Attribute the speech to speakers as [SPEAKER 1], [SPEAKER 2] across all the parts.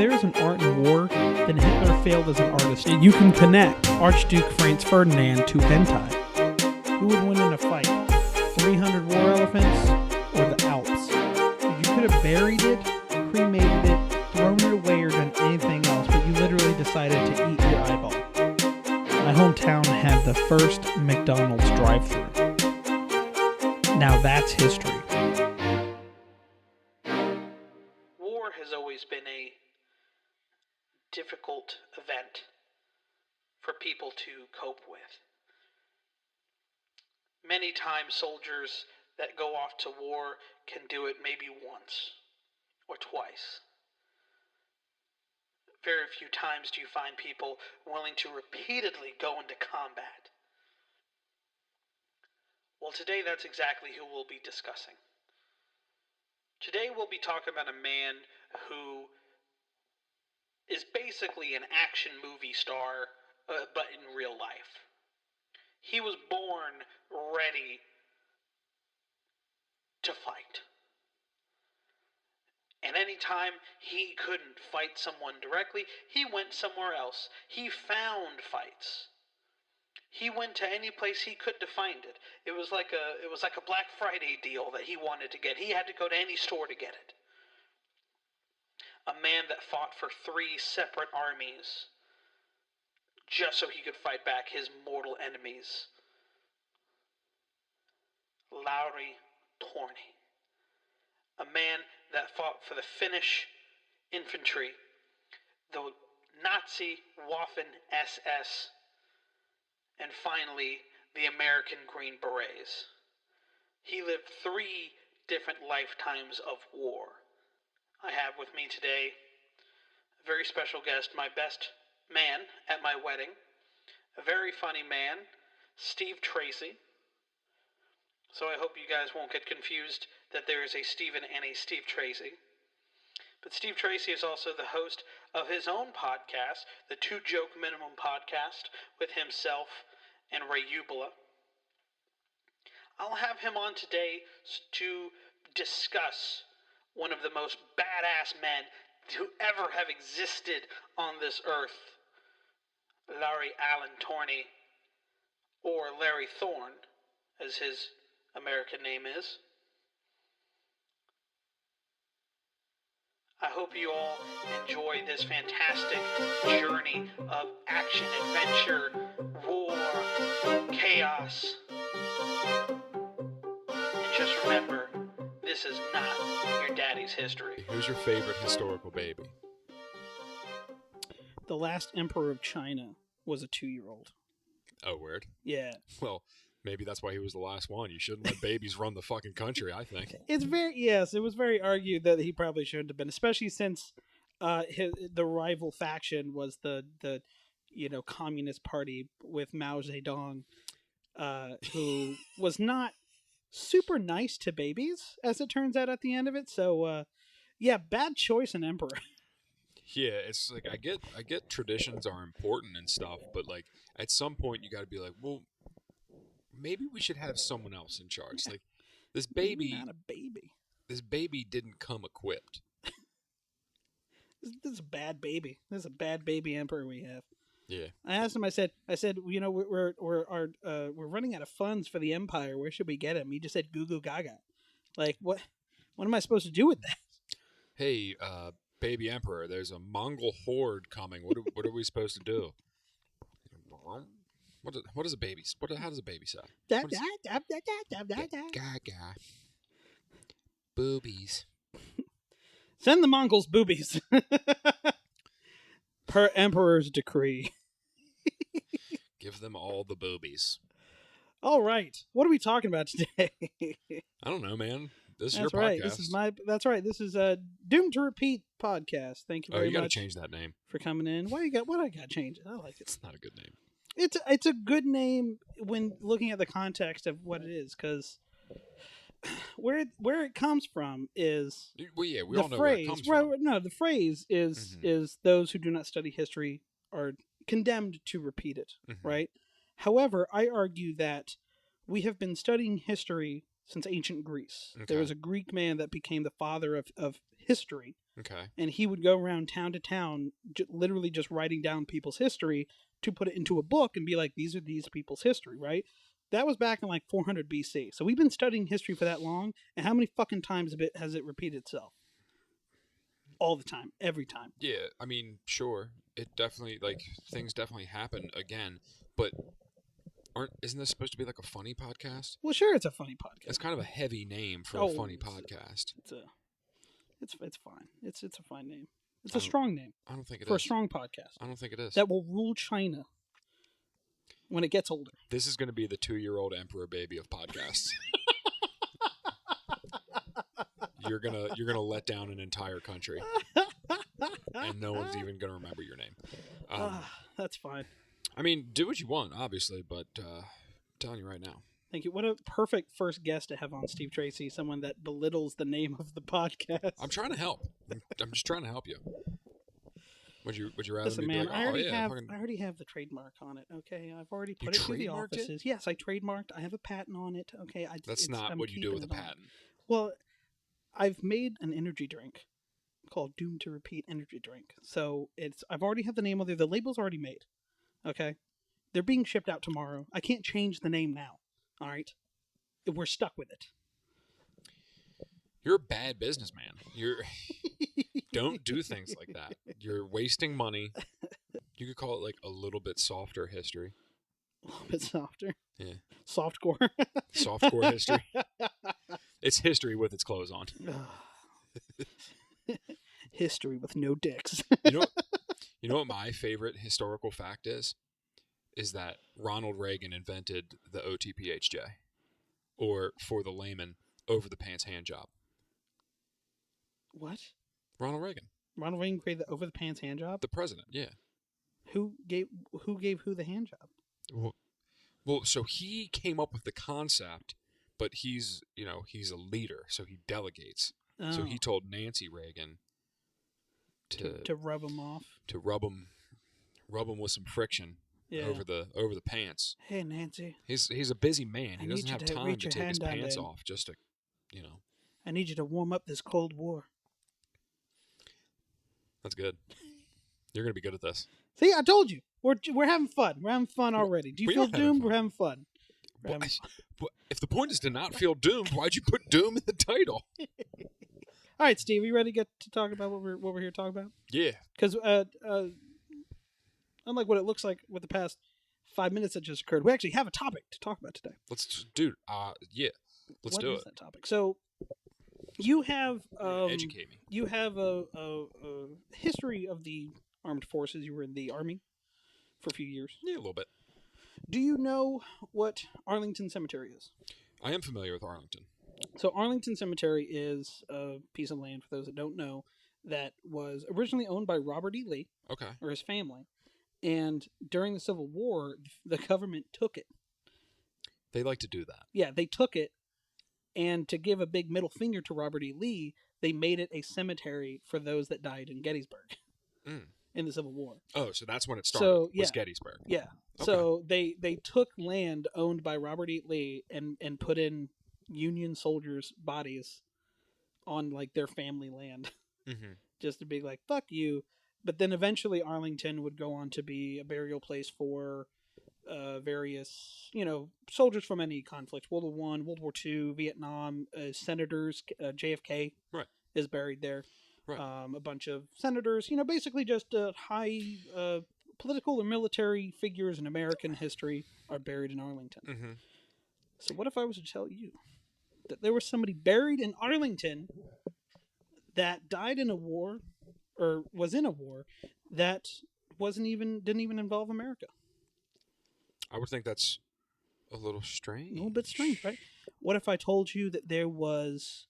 [SPEAKER 1] there is an art in war, then Hitler failed as an artist. You can connect Archduke Franz Ferdinand to hentai. Who would win in a fight? 300 war elephants or the Alps? You could have buried it, cremated it, thrown it away, or done anything else, but you literally decided to eat your eyeball. My hometown had the first McDonald's drive-thru. Now that's history. War has always been a difficult event for people to cope with. Many times soldiers that go off to war can do it maybe once or twice. Very few times do you find people willing to repeatedly go into combat. Well, today that's exactly who we'll be discussing. Today we'll be talking about a man who is basically an action movie star, but in real life. He was born ready to fight. And anytime he couldn't fight someone directly, he went somewhere else. He found fights. He went to any place he could to find it. It was like a Black Friday deal that he wanted to get. He had to go to any store to get it. A man that fought for 3 separate armies just so he could fight back his mortal enemies. Lauri Torni. A man that fought for the Finnish infantry, the Nazi Waffen-SS, and finally the American Green Berets. He lived 3 different lifetimes of war. I have with me today a very special guest, my best man at my wedding, a very funny man, Steve Tracy. So I hope you guys won't get confused that there is a Steven and a Steve Tracy. But Steve Tracy is also the host of his own podcast, the 2 Joke Minimum podcast, with himself and Ray Ubala. I'll have him on today to discuss one of the most badass men to ever have existed on this earth, Lauri Allen Torni, or Larry Thorne, as his American name is. I hope you all enjoy this fantastic journey of action, adventure, war, chaos. And just remember, this is not your daddy's history.
[SPEAKER 2] Who's your favorite historical baby?
[SPEAKER 1] The last emperor of China was a 2-year-old.
[SPEAKER 2] Oh, weird.
[SPEAKER 1] Yeah.
[SPEAKER 2] Well, maybe that's why he was the last one. You shouldn't let babies run the fucking country, I think.
[SPEAKER 1] It was very argued that he probably shouldn't have been, especially since the rival faction was the Communist Party with Mao Zedong, who was not super nice to babies, as it turns out at the end of it. So, bad choice in emperor.
[SPEAKER 2] Yeah, it's like I get traditions are important and stuff, but like at some point you got to be like, well, maybe we should have someone else in charge. Yeah. Like this baby,
[SPEAKER 1] not a baby.
[SPEAKER 2] This baby didn't come equipped.
[SPEAKER 1] This is a bad baby. This is a bad baby emperor we have.
[SPEAKER 2] Yeah.
[SPEAKER 1] I asked him. I said, we're running out of funds for the empire. Where should we get him? He just said, "Goo goo gaga." Like what? What am I supposed to do with that?
[SPEAKER 2] Hey, baby emperor, there's a Mongol horde coming. What are we supposed to do? What is a baby? How does a baby sound? Gaga. Boobies.
[SPEAKER 1] Send the Mongols boobies. Per emperor's decree.
[SPEAKER 2] Give them all the boobies.
[SPEAKER 1] All right. What are we talking about today?
[SPEAKER 2] I don't know, man. This is
[SPEAKER 1] That's
[SPEAKER 2] your
[SPEAKER 1] right.
[SPEAKER 2] podcast.
[SPEAKER 1] That's right. This is a Doomed to Repeat podcast. Thank you very much.
[SPEAKER 2] You got to change that name
[SPEAKER 1] for coming in. What I got to change it? I like it.
[SPEAKER 2] It's not a good name.
[SPEAKER 1] It's a good name when looking at the context of what it is, because where it comes from is
[SPEAKER 2] we all know where it comes from.
[SPEAKER 1] No, the phrase is is those who do not study history are condemned to repeat it, right? However, I argue that we have been studying history since ancient Greece.
[SPEAKER 2] Okay.
[SPEAKER 1] There was a Greek man that became the father of history.
[SPEAKER 2] Okay.
[SPEAKER 1] And he would go around town to town, literally just writing down people's history to put it into a book and be like, these are these people's history, right? That was back in like 400 BC. So we've been studying history for that long, and how many fucking times has it repeated itself? All the time, every time.
[SPEAKER 2] Yeah, I mean, sure, it definitely, like, things definitely happen again, but isn't this supposed to be like a funny podcast?
[SPEAKER 1] Well, sure, it's a funny podcast.
[SPEAKER 2] It's kind of a heavy name for a funny podcast.
[SPEAKER 1] It's fine. It's a fine name. It's a strong name.
[SPEAKER 2] I don't think it is.
[SPEAKER 1] For a strong podcast.
[SPEAKER 2] I don't think it is.
[SPEAKER 1] That will rule China when it gets older.
[SPEAKER 2] This is going to be the 2-year-old emperor baby of podcasts. You're gonna let down an entire country, and no one's even gonna remember your name.
[SPEAKER 1] That's fine.
[SPEAKER 2] I mean, do what you want, obviously, but I'm telling you right now.
[SPEAKER 1] Thank you. What a perfect first guest to have on, Steve Tracy, someone that belittles the name of the podcast.
[SPEAKER 2] I'm trying to help. I'm just trying to help you. Would you rather
[SPEAKER 1] Listen,
[SPEAKER 2] me
[SPEAKER 1] man,
[SPEAKER 2] be like,
[SPEAKER 1] I already have the trademark on it. Okay, I've already put it through the offices. Yes, I trademarked. I have a patent on it. Okay,
[SPEAKER 2] that's not what you do with a patent.
[SPEAKER 1] Well, I've made an energy drink called Doomed to Repeat energy drink. So I've already have the name on there. The label's already made. Okay, they're being shipped out tomorrow. I can't change the name now. All right, we're stuck with it.
[SPEAKER 2] You're a bad businessman. Don't do things like that. You're wasting money. You could call it like a little bit softer history.
[SPEAKER 1] A little bit softer.
[SPEAKER 2] Yeah.
[SPEAKER 1] Softcore.
[SPEAKER 2] Softcore history. It's history with its clothes on.
[SPEAKER 1] History with no dicks.
[SPEAKER 2] You know what my favorite historical fact is? Is that Ronald Reagan invented the OTPHJ, or for the layman, over the pants hand job.
[SPEAKER 1] What?
[SPEAKER 2] Ronald Reagan.
[SPEAKER 1] Ronald Reagan created the over the pants hand job?
[SPEAKER 2] The president, yeah.
[SPEAKER 1] Who gave who the hand job?
[SPEAKER 2] Well, so he came up with the concept, but he's a leader, so he delegates. Oh. So he told Nancy Reagan to
[SPEAKER 1] rub him off.
[SPEAKER 2] To rub him with some friction. Yeah. Over the pants.
[SPEAKER 1] Hey, Nancy.
[SPEAKER 2] He's a busy man. He doesn't have time to take his pants off just to,
[SPEAKER 1] I need you to warm up this Cold War.
[SPEAKER 2] That's good. You're gonna be good at this.
[SPEAKER 1] See, I told you. We're having fun. We're having fun already. Do you feel doomed? We're having fun.
[SPEAKER 2] But if the point is to not feel doomed, why'd you put doom in the title?
[SPEAKER 1] All right, Steve, are you ready to get to talk about what we're here to talk about?
[SPEAKER 2] Yeah.
[SPEAKER 1] Because unlike what it looks like with the past 5 minutes that just occurred, we actually have a topic to talk about today.
[SPEAKER 2] Let's do it.
[SPEAKER 1] That topic? So you have
[SPEAKER 2] educate me.
[SPEAKER 1] You have a history of the armed forces. You were in the Army for a few years.
[SPEAKER 2] Yeah, a little bit.
[SPEAKER 1] Do you know what Arlington Cemetery is?
[SPEAKER 2] I am familiar with Arlington.
[SPEAKER 1] So Arlington Cemetery is a piece of land, for those that don't know, that was originally owned by Robert E. Lee, or his family. And during the Civil War, the government took it.
[SPEAKER 2] They like to do that.
[SPEAKER 1] Yeah, they took it, and to give a big middle finger to Robert E. Lee, they made it a cemetery for those that died in Gettysburg in the Civil War.
[SPEAKER 2] Oh, so that's when it started, was Gettysburg.
[SPEAKER 1] Yeah. Okay. So they took land owned by Robert E. Lee and put in Union soldiers' bodies on, like, their family land. Mm-hmm. Just to be like, fuck you. But then eventually Arlington would go on to be a burial place for various, soldiers from any conflict. World War I, World War II, Vietnam, senators, JFK is buried there. Right. A bunch of senators, basically just high political or military figures in American history are buried in Arlington. Mm-hmm. So what if I was to tell you that there was somebody buried in Arlington that died in a war, or was in a war, that didn't even involve America?
[SPEAKER 2] I would think that's a little strange.
[SPEAKER 1] A little bit strange, right? What if I told you that there was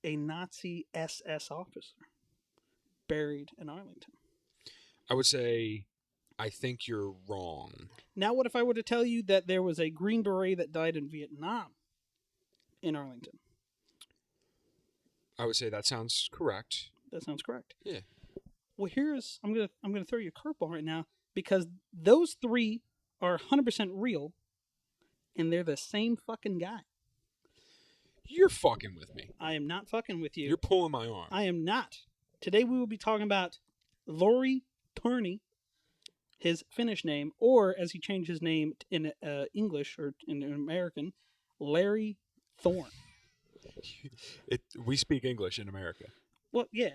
[SPEAKER 1] a Nazi SS officer buried in Arlington?
[SPEAKER 2] I would say, I think you're wrong.
[SPEAKER 1] Now, what if I were to tell you that there was a Green Beret that died in Vietnam in Arlington?
[SPEAKER 2] I would say that sounds correct.
[SPEAKER 1] That sounds correct.
[SPEAKER 2] Yeah.
[SPEAKER 1] Well, I'm gonna throw you a curveball right now, because those three are 100% real, and they're the same fucking guy.
[SPEAKER 2] You're fucking with me.
[SPEAKER 1] I am not fucking with you.
[SPEAKER 2] You're pulling my arm.
[SPEAKER 1] I am not. Today we will be talking about Lauri Torni, his Finnish name, or as he changed his name in English or in American, Larry Thorne.
[SPEAKER 2] We speak English in America.
[SPEAKER 1] Well, yeah.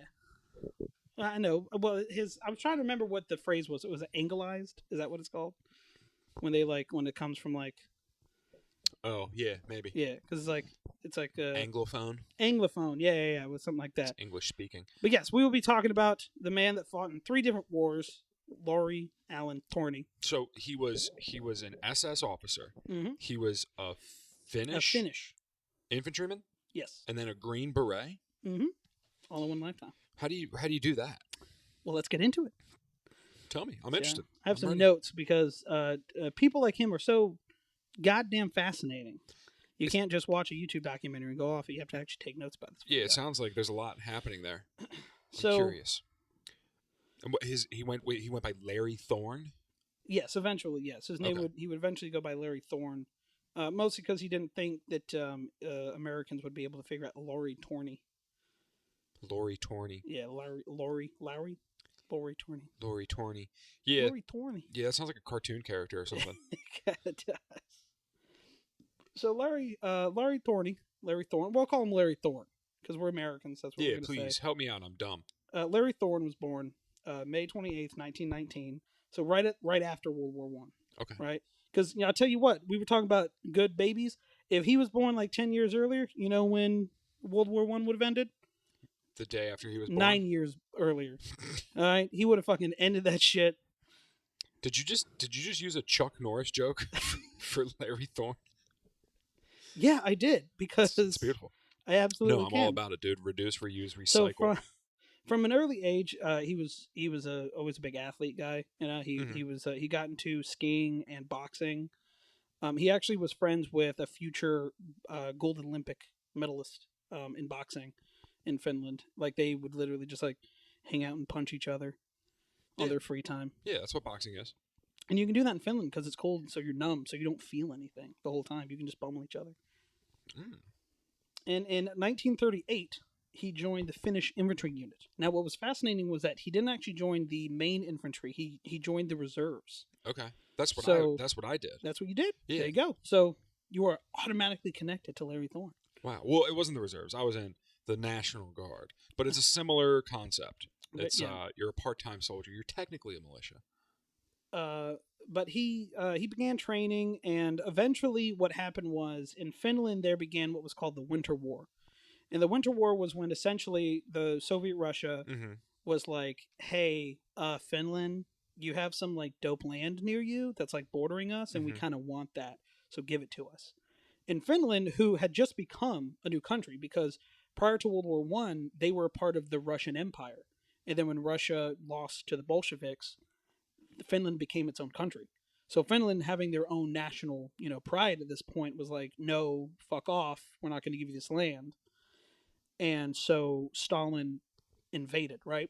[SPEAKER 1] I know. Well, I was trying to remember what the phrase was. It was anglized. Is that what it's called? When it comes from like.
[SPEAKER 2] Oh yeah, maybe.
[SPEAKER 1] Yeah, because it's like
[SPEAKER 2] Anglophone.
[SPEAKER 1] Anglophone. Yeah. With something like that.
[SPEAKER 2] It's English speaking.
[SPEAKER 1] But yes, we will be talking about the man that fought in 3 different wars, Lauri Allen Torni.
[SPEAKER 2] So he was an SS officer.
[SPEAKER 1] Mm-hmm.
[SPEAKER 2] He was a Finnish infantryman.
[SPEAKER 1] Yes.
[SPEAKER 2] And then a Green Beret.
[SPEAKER 1] Mm-hmm. All in one lifetime.
[SPEAKER 2] How do you do that?
[SPEAKER 1] Well, let's get into it.
[SPEAKER 2] Tell me. I'm interested.
[SPEAKER 1] I have some notes because people like him are so goddamn fascinating. You can't just watch a YouTube documentary and go off it. You have to actually take notes about this.
[SPEAKER 2] Yeah, it sounds like there's a lot happening there. I'm curious. And he went by Larry Thorne?
[SPEAKER 1] Yes, eventually, yes. His name he would eventually go by Larry Thorne. Mostly because he didn't think that Americans would be able to figure out Lauri Torni.
[SPEAKER 2] Lauri Torni.
[SPEAKER 1] Yeah, Lauri Torni.
[SPEAKER 2] Lauri Torni. Yeah.
[SPEAKER 1] Lauri Torni.
[SPEAKER 2] Yeah, that sounds like a cartoon character or something.
[SPEAKER 1] It does. So Larry Torni, Larry Thorne. We'll call him Larry Thorne because we're Americans. That's what we're going to say.
[SPEAKER 2] Yeah, please help me out. I'm dumb.
[SPEAKER 1] Larry Thorne was born May 28th, 1919. So right after World War One.
[SPEAKER 2] Okay.
[SPEAKER 1] Right. Because I'll tell you what, we were talking about good babies. If he was born like 10 years earlier, you know when World War One would have ended?
[SPEAKER 2] The day after he was born?
[SPEAKER 1] 9 years earlier. All right, he would have fucking ended that shit.
[SPEAKER 2] Did you just use a Chuck Norris joke for Larry Thorne?
[SPEAKER 1] Yeah, I did because
[SPEAKER 2] it's beautiful.
[SPEAKER 1] I absolutely
[SPEAKER 2] I'm all about it, dude. Reduce, reuse, recycle.
[SPEAKER 1] So from an early age, he was always a big athlete guy. You know, he got into skiing and boxing. He actually was friends with a future gold Olympic medalist in boxing in Finland. Like they would literally just like hang out and punch each other on their free time.
[SPEAKER 2] Yeah, that's what boxing is.
[SPEAKER 1] And you can do that in Finland because it's cold, so you're numb, so you don't feel anything the whole time. You can just pummel each other. Mm. And in 1938, he joined the Finnish infantry unit. Now, what was fascinating was that he didn't actually join the main infantry. He joined the reserves.
[SPEAKER 2] Okay, that's what I did.
[SPEAKER 1] That's what you did.
[SPEAKER 2] Yeah.
[SPEAKER 1] There you go. So you are automatically connected to Larry Thorne.
[SPEAKER 2] Wow. Well, it wasn't the reserves. I was in the National Guard, but it's a similar concept. It's you're a part-time soldier. You're technically a militia.
[SPEAKER 1] But he began training, and eventually what happened was in Finland there began what was called the Winter War. And the Winter War was when essentially the Soviet Russia was like, hey, Finland, you have some like dope land near you that's like bordering us, and we kind of want that, so give it to us. In Finland, who had just become a new country, because prior to World War One, they were a part of the Russian Empire. And then when Russia lost to the Bolsheviks, Finland became its own country. So Finland, having their own national, pride at this point, was like, no, fuck off. We're not going to give you this land. And so Stalin invaded, right?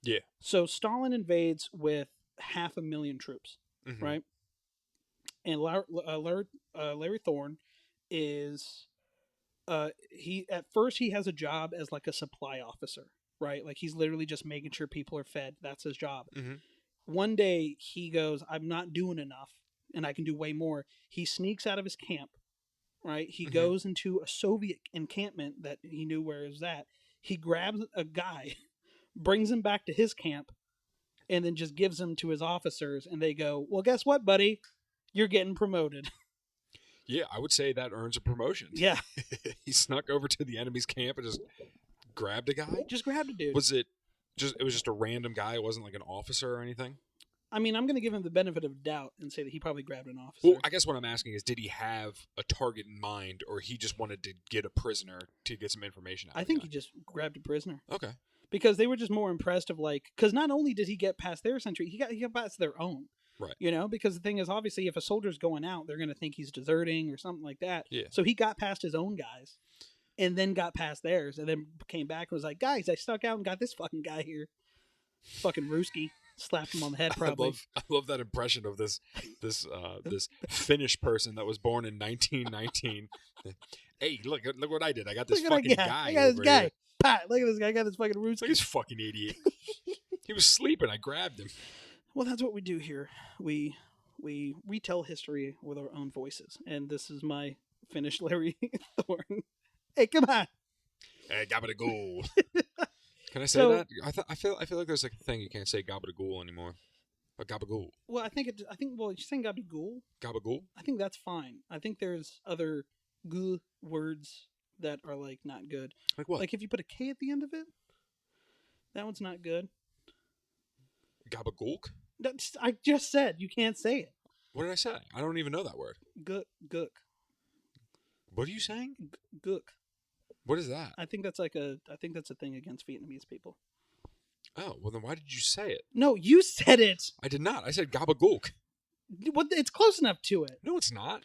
[SPEAKER 2] Yeah. So
[SPEAKER 1] Stalin invades with 500,000 troops, right? And Larry Thorne is, at first he has a job as like a supply officer, right? Like he's literally just making sure people are fed. That's his job. One day he goes, I'm not doing enough and I can do way more. He sneaks out of his camp, right? He goes into a Soviet encampment that he knew where it was at. He grabs a guy, brings him back to his camp, and then just gives him to his officers. And they go, well, guess what, buddy? You're getting promoted.
[SPEAKER 2] Yeah, I would say that earns a promotion.
[SPEAKER 1] Yeah.
[SPEAKER 2] He snuck over to the enemy's camp and just grabbed a guy?
[SPEAKER 1] Just grabbed a dude.
[SPEAKER 2] It was just a random guy? It wasn't like an officer or anything?
[SPEAKER 1] I mean, I'm going to give him the benefit of doubt and say that he probably grabbed an officer.
[SPEAKER 2] Well, I guess what I'm asking is, did he have a target in mind, or he just wanted to get a prisoner to get some information out
[SPEAKER 1] I think he just grabbed a prisoner.
[SPEAKER 2] Okay.
[SPEAKER 1] Because they were just more impressed of like, because not only did he get past their century, he got past their own.
[SPEAKER 2] Right.
[SPEAKER 1] Because the thing is, obviously, if a soldier's going out, they're going to think he's deserting or something like that.
[SPEAKER 2] Yeah.
[SPEAKER 1] So he got past his own guys and then got past theirs and then came back and was like, guys, I stuck out and got this fucking guy here. Fucking Ruski. Slapped him on the head, probably.
[SPEAKER 2] I love that impression of this Finnish person that was born in 1919. Hey, look what I did. I got this
[SPEAKER 1] Look what
[SPEAKER 2] fucking
[SPEAKER 1] I got.
[SPEAKER 2] guy
[SPEAKER 1] I got this
[SPEAKER 2] over
[SPEAKER 1] guy.
[SPEAKER 2] here.
[SPEAKER 1] Pat, look at this guy. I got this fucking
[SPEAKER 2] Look
[SPEAKER 1] rooster.
[SPEAKER 2] at this fucking idiot. He was sleeping. I grabbed him.
[SPEAKER 1] Well, that's what we do here. We retell history with our own voices, and this is my Finnish Larry Thorne. Hey, come on.
[SPEAKER 2] Hey, gabagool. Can I say
[SPEAKER 1] So-
[SPEAKER 2] that? I feel like there's like a thing you can't say gabagool anymore. Or gabagool.
[SPEAKER 1] Well, I think you're saying gabagool.
[SPEAKER 2] Gabagool?
[SPEAKER 1] I think that's fine. I think there's other goo words that are like not good.
[SPEAKER 2] Like what?
[SPEAKER 1] Like if you put a K at the end of it, that one's not good.
[SPEAKER 2] Gabagoolk?
[SPEAKER 1] I just said you can't say it.
[SPEAKER 2] What did I say? I don't even know that word.
[SPEAKER 1] Gook.
[SPEAKER 2] What are you saying?
[SPEAKER 1] Gook.
[SPEAKER 2] What is that?
[SPEAKER 1] I think that's a thing against Vietnamese people.
[SPEAKER 2] Oh, well then why did you say it?
[SPEAKER 1] No, you said it.
[SPEAKER 2] I did not. I said gabagoolk.
[SPEAKER 1] What? It's close enough to it.
[SPEAKER 2] No, it's not.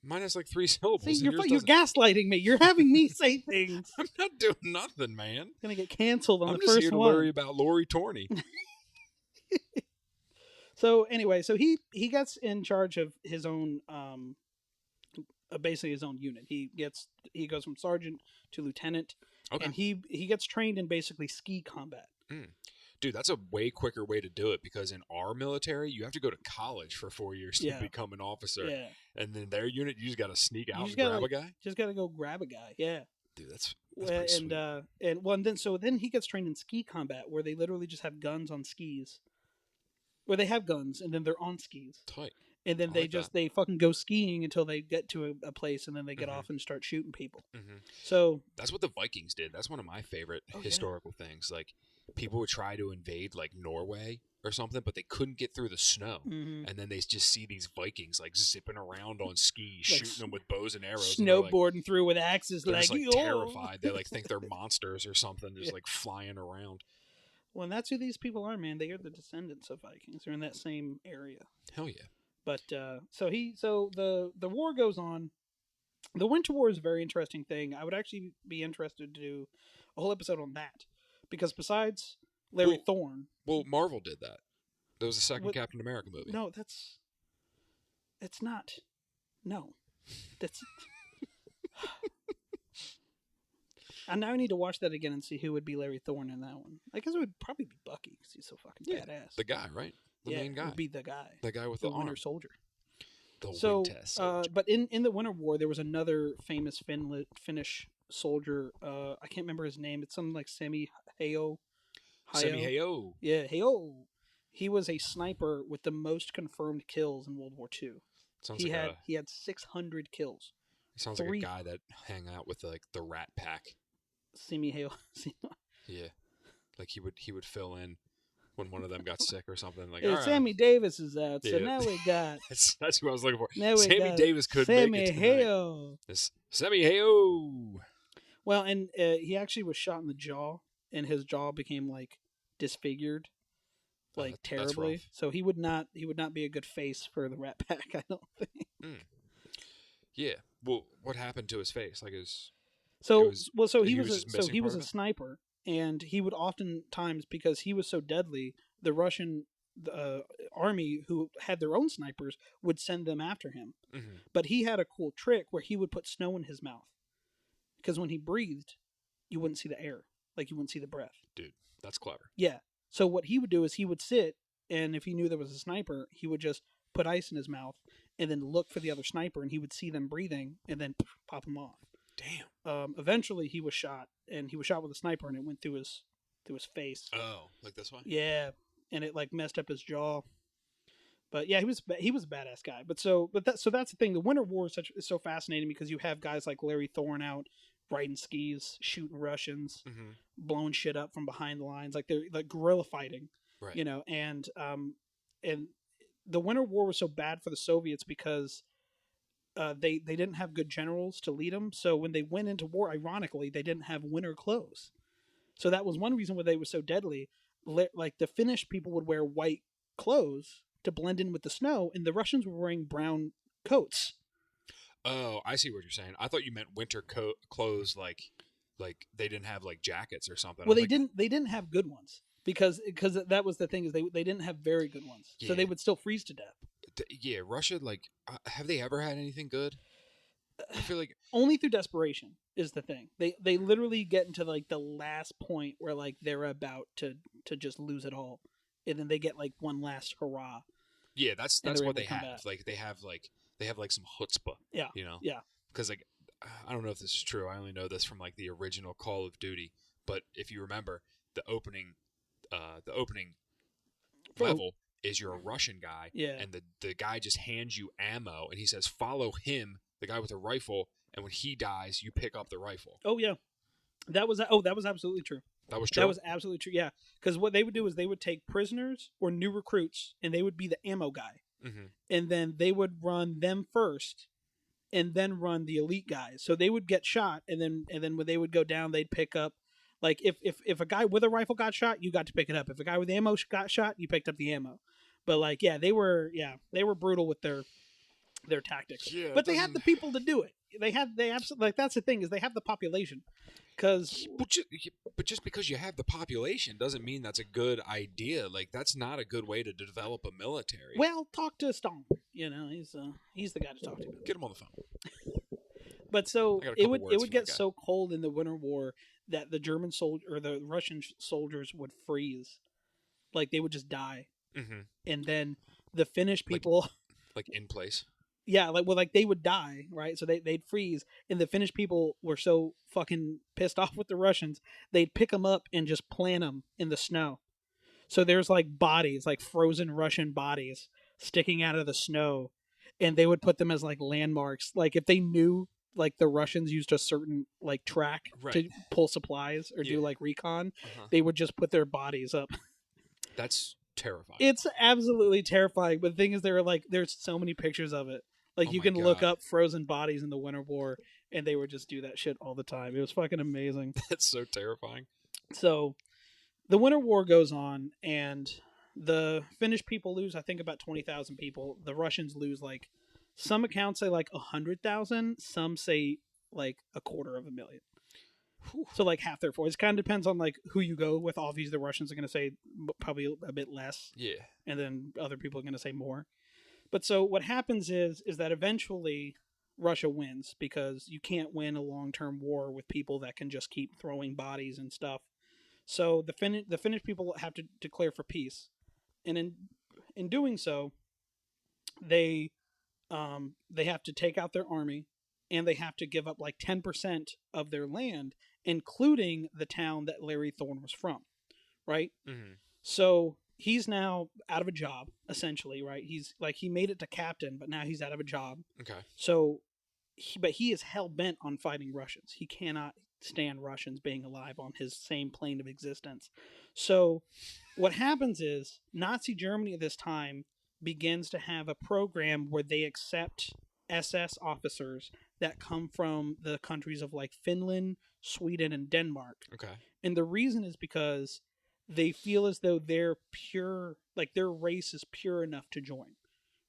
[SPEAKER 2] Mine has like 3 syllables.
[SPEAKER 1] See,
[SPEAKER 2] and
[SPEAKER 1] you're
[SPEAKER 2] yours
[SPEAKER 1] gaslighting me. You're having me say things.
[SPEAKER 2] I'm not doing nothing, man.
[SPEAKER 1] I'm gonna get canceled on
[SPEAKER 2] I'm
[SPEAKER 1] the
[SPEAKER 2] just
[SPEAKER 1] first
[SPEAKER 2] here to
[SPEAKER 1] one.
[SPEAKER 2] worry about Lauri Torni.
[SPEAKER 1] So anyway, he gets in charge of his own basically his own unit. He goes from sergeant to lieutenant,
[SPEAKER 2] Okay.
[SPEAKER 1] and he gets trained in basically ski combat.
[SPEAKER 2] Dude, that's a way quicker way to do it because in our military, you have to go to college for 4 years to
[SPEAKER 1] Yeah.
[SPEAKER 2] become an officer.
[SPEAKER 1] Yeah,
[SPEAKER 2] And then their unit, you just got to sneak out
[SPEAKER 1] You
[SPEAKER 2] and
[SPEAKER 1] just gotta,
[SPEAKER 2] grab a guy.
[SPEAKER 1] just gotta go grab a guy. Yeah,
[SPEAKER 2] Dude, that's pretty sweet.
[SPEAKER 1] then he gets trained in ski combat, where they literally just have guns on skis, where they have guns and then they're on skis,
[SPEAKER 2] Tight.
[SPEAKER 1] and then
[SPEAKER 2] I
[SPEAKER 1] they
[SPEAKER 2] like
[SPEAKER 1] just
[SPEAKER 2] that.
[SPEAKER 1] they fucking go skiing until they get to a place, and then they get
[SPEAKER 2] Mhm.
[SPEAKER 1] off and start shooting people.
[SPEAKER 2] Hmm.
[SPEAKER 1] So
[SPEAKER 2] That's what the Vikings did. That's one of my favorite
[SPEAKER 1] Oh, yeah.
[SPEAKER 2] historical things. Like, people would try to invade, like, Norway or something, but they couldn't get through the snow.
[SPEAKER 1] mhm.
[SPEAKER 2] And then they just see these Vikings, like, zipping around on skis,
[SPEAKER 1] Like
[SPEAKER 2] shooting them with bows and arrows. and they're, like,
[SPEAKER 1] snowboarding through with axes,
[SPEAKER 2] They're
[SPEAKER 1] like,
[SPEAKER 2] just, like,
[SPEAKER 1] "Yo!"
[SPEAKER 2] terrified. They, like, think they're monsters or something, just,
[SPEAKER 1] Yeah.
[SPEAKER 2] like, flying around.
[SPEAKER 1] Well, and that's who these people are, man. They are the descendants of Vikings. They're in that same area.
[SPEAKER 2] Hell yeah.
[SPEAKER 1] But so the war goes on. The Winter War is a very interesting thing. I would actually be interested to do a whole episode on that, because besides Larry
[SPEAKER 2] Well-
[SPEAKER 1] Thorne,
[SPEAKER 2] Well, Marvel did that. There was a second
[SPEAKER 1] What-
[SPEAKER 2] Captain America movie.
[SPEAKER 1] no, it's not. No, that's. And now I need to watch that again and see who would be Larry Thorne in that one. I guess it would probably be Bucky because he's so fucking
[SPEAKER 2] Yeah,
[SPEAKER 1] badass.
[SPEAKER 2] The guy, right? The
[SPEAKER 1] yeah,
[SPEAKER 2] main guy.
[SPEAKER 1] would be the guy,
[SPEAKER 2] The guy with
[SPEAKER 1] the
[SPEAKER 2] the
[SPEAKER 1] Winter
[SPEAKER 2] arm.
[SPEAKER 1] Soldier.
[SPEAKER 2] The
[SPEAKER 1] So,
[SPEAKER 2] Winter Soldier.
[SPEAKER 1] but in the Winter War, there was another famous Finnish soldier. I can't remember his name. It's something like Semi Hayo.
[SPEAKER 2] Semi Heyo.
[SPEAKER 1] Yeah, Hayo. He was a sniper with the most confirmed kills in World War II.
[SPEAKER 2] Sounds
[SPEAKER 1] He
[SPEAKER 2] like
[SPEAKER 1] had 600 kills.
[SPEAKER 2] sounds like a
[SPEAKER 1] three-
[SPEAKER 2] guy that hang out with like the Rat Pack.
[SPEAKER 1] Semi Hayo.
[SPEAKER 2] Yeah, like he would fill in when one of them got sick or something. Like,
[SPEAKER 1] Hey,
[SPEAKER 2] all right.
[SPEAKER 1] Sammy Davis is out, so
[SPEAKER 2] Yeah.
[SPEAKER 1] now we got
[SPEAKER 2] That's who I was looking for.
[SPEAKER 1] now we
[SPEAKER 2] Sammy
[SPEAKER 1] got
[SPEAKER 2] Davis could
[SPEAKER 1] Sammy
[SPEAKER 2] make it tonight.
[SPEAKER 1] Hayo.
[SPEAKER 2] This Sammy Heyo.
[SPEAKER 1] Well, and he actually was shot in the jaw, and his jaw became like disfigured, like
[SPEAKER 2] That's
[SPEAKER 1] terribly.
[SPEAKER 2] rough.
[SPEAKER 1] So he would not be a good face for the Rat Pack. I don't think.
[SPEAKER 2] Yeah. Well, what happened to his face? Like his.
[SPEAKER 1] So
[SPEAKER 2] was-
[SPEAKER 1] so
[SPEAKER 2] he
[SPEAKER 1] he
[SPEAKER 2] was
[SPEAKER 1] was
[SPEAKER 2] just
[SPEAKER 1] so
[SPEAKER 2] missing
[SPEAKER 1] he
[SPEAKER 2] part
[SPEAKER 1] was
[SPEAKER 2] of
[SPEAKER 1] a
[SPEAKER 2] it?
[SPEAKER 1] sniper, and he would oftentimes, because he was so deadly, the Russian army, who had their own snipers, would send them after him.
[SPEAKER 2] Mhm.
[SPEAKER 1] But he had a cool trick where he would put snow in his mouth, because when he breathed, you wouldn't see the air, like you wouldn't see the breath.
[SPEAKER 2] Dude, that's clever.
[SPEAKER 1] Yeah. So what he would do is he would sit, and if he knew there was a sniper, he would just put ice in his mouth and then look for the other sniper, and he would see them breathing and then pop him off.
[SPEAKER 2] Damn.
[SPEAKER 1] Eventually, he was shot, and he was shot with a sniper, and it went through his face.
[SPEAKER 2] Oh, like this one?
[SPEAKER 1] Yeah, and it like messed up his jaw. But yeah, he was a badass guy. So that's the thing. The Winter War is so fascinating because you have guys like Larry Thorne out riding skis, shooting Russians,
[SPEAKER 2] Mm-hmm.
[SPEAKER 1] blowing shit up from behind the lines, like they're like guerrilla fighting.
[SPEAKER 2] Right.
[SPEAKER 1] You know, and the Winter War was so bad for the Soviets because they didn't have good generals to lead them. So when they went into war, ironically, they didn't have winter clothes. So that was one reason why they were so deadly. Like the Finnish people would wear white clothes to blend in with the snow, and the Russians were wearing brown coats.
[SPEAKER 2] Oh, I see what you're saying. I thought you meant winter clothes, like they didn't have like jackets or something.
[SPEAKER 1] Well,
[SPEAKER 2] I'm
[SPEAKER 1] they
[SPEAKER 2] like,
[SPEAKER 1] didn't. They didn't have good ones because that was the thing, is they didn't have very good ones. So they
[SPEAKER 2] Yeah.
[SPEAKER 1] would still freeze to death.
[SPEAKER 2] Yeah, Russia. Like, have they ever had anything good? I feel like
[SPEAKER 1] only through desperation is the thing. They literally get into like the last point where like they're about to just lose it all, and then they get like one last hurrah.
[SPEAKER 2] yeah,
[SPEAKER 1] And
[SPEAKER 2] that's
[SPEAKER 1] they're
[SPEAKER 2] what
[SPEAKER 1] able
[SPEAKER 2] they
[SPEAKER 1] to come
[SPEAKER 2] have.
[SPEAKER 1] back.
[SPEAKER 2] Like they have like some chutzpah,
[SPEAKER 1] Yeah,
[SPEAKER 2] you know,
[SPEAKER 1] yeah,
[SPEAKER 2] because like I don't know if this is true. I only know this from like the original Call of Duty. But if you remember, the opening level is you're a Russian guy,
[SPEAKER 1] yeah.
[SPEAKER 2] and the guy just hands you ammo, and he says, "Follow him," the guy with the rifle, and when he dies, you pick up the rifle.
[SPEAKER 1] Oh yeah, that was absolutely true.
[SPEAKER 2] That was
[SPEAKER 1] That
[SPEAKER 2] true.
[SPEAKER 1] was absolutely true. Yeah, because what they would do is they would take prisoners or new recruits, and they would be the ammo guy,
[SPEAKER 2] Mm-hmm.
[SPEAKER 1] and then they would run them first, and then run the elite guys. So they would get shot, and then when they would go down, they'd pick up. Like if a guy with a rifle got shot, you got to pick it up. If a guy with ammo got shot, you picked up the ammo. But like they were brutal with their tactics.
[SPEAKER 2] Yeah,
[SPEAKER 1] But they had the people to do it. They absolutely, like, that's the thing, is they have the population. Because
[SPEAKER 2] But just because you have the population doesn't mean that's a good idea. Like that's not a good way to develop a military.
[SPEAKER 1] well, talk to Stalin. You know, he's the guy to talk to.
[SPEAKER 2] Get him on the phone.
[SPEAKER 1] But so
[SPEAKER 2] I got a
[SPEAKER 1] it
[SPEAKER 2] couple
[SPEAKER 1] would
[SPEAKER 2] words for
[SPEAKER 1] get
[SPEAKER 2] that guy.
[SPEAKER 1] so cold in the Winter War that the German soldier or the Russian soldiers would freeze, like they would just die,
[SPEAKER 2] Mm-hmm.
[SPEAKER 1] and then the Finnish people,
[SPEAKER 2] Like in place.
[SPEAKER 1] yeah, like they would die, right? So they'd freeze, and the Finnish people were so fucking pissed off with the Russians, they'd pick them up and just plant them in the snow. So there's like bodies, like frozen Russian bodies sticking out of the snow, and they would put them as like landmarks. Like if they knew like the Russians used a certain like track
[SPEAKER 2] Right.
[SPEAKER 1] to pull supplies or do
[SPEAKER 2] Yeah.
[SPEAKER 1] like recon,
[SPEAKER 2] Uh-huh.
[SPEAKER 1] they would just put their bodies up.
[SPEAKER 2] That's terrifying.
[SPEAKER 1] It's absolutely terrifying. But the thing is, there's so many pictures of it. Like
[SPEAKER 2] Oh
[SPEAKER 1] you
[SPEAKER 2] my
[SPEAKER 1] can look
[SPEAKER 2] God.
[SPEAKER 1] up frozen bodies in the Winter War, and they would just do that shit all the time. It was fucking amazing.
[SPEAKER 2] That's so terrifying.
[SPEAKER 1] So the Winter War goes on, and the Finnish people lose, I think, about 20,000 people. The Russians lose, like, some accounts say like 100,000. Some say like 250,000.
[SPEAKER 2] Whew.
[SPEAKER 1] So like half their force. It kind of depends on like who you go with. Obviously, the Russians are going to say probably a bit less,
[SPEAKER 2] Yeah.
[SPEAKER 1] and then other people are going to say more. But so what happens is that eventually Russia wins, because you can't win a long-term war with people that can just keep throwing bodies and stuff. So the Finnish people have to declare for peace, and in doing so, they have to take out their army, and they have to give up like 10% of their land, including the town that Larry Thorne was from, right?
[SPEAKER 2] Mm-hmm.
[SPEAKER 1] So he's now out of a job, essentially, right? He's like, he made it to captain, but now he's out of a job.
[SPEAKER 2] Okay.
[SPEAKER 1] So, he is hell bent on fighting Russians. He cannot stand Russians being alive on his same plane of existence. So, what happens is Nazi Germany at this time begins to have a program where they accept SS officers that come from the countries of like Finland, Sweden, and Denmark.
[SPEAKER 2] Okay.
[SPEAKER 1] And the reason is because they feel as though they're pure, like their race is pure enough to join,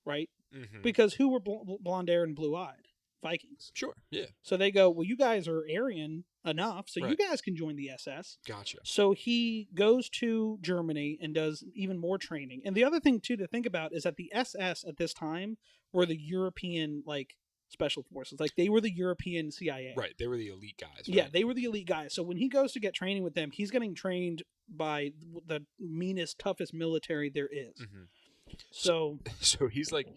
[SPEAKER 1] right?
[SPEAKER 2] Mm-hmm.
[SPEAKER 1] Because who were blonde haired and blue eyed? Vikings.
[SPEAKER 2] Sure. Yeah.
[SPEAKER 1] So they go, well, you guys are Aryan enough, so you
[SPEAKER 2] Right.
[SPEAKER 1] guys can join the SS.
[SPEAKER 2] Gotcha.
[SPEAKER 1] So he goes to Germany and does even more training. And the other thing too to think about is that the SS at this time were the European like special forces. Like they were the European CIA.
[SPEAKER 2] Right. They were the elite guys. Right?
[SPEAKER 1] Yeah, they were the elite guys. So when he goes to get training with them, he's getting trained by the meanest, toughest military there is.
[SPEAKER 2] Mm-hmm.
[SPEAKER 1] So
[SPEAKER 2] he's like,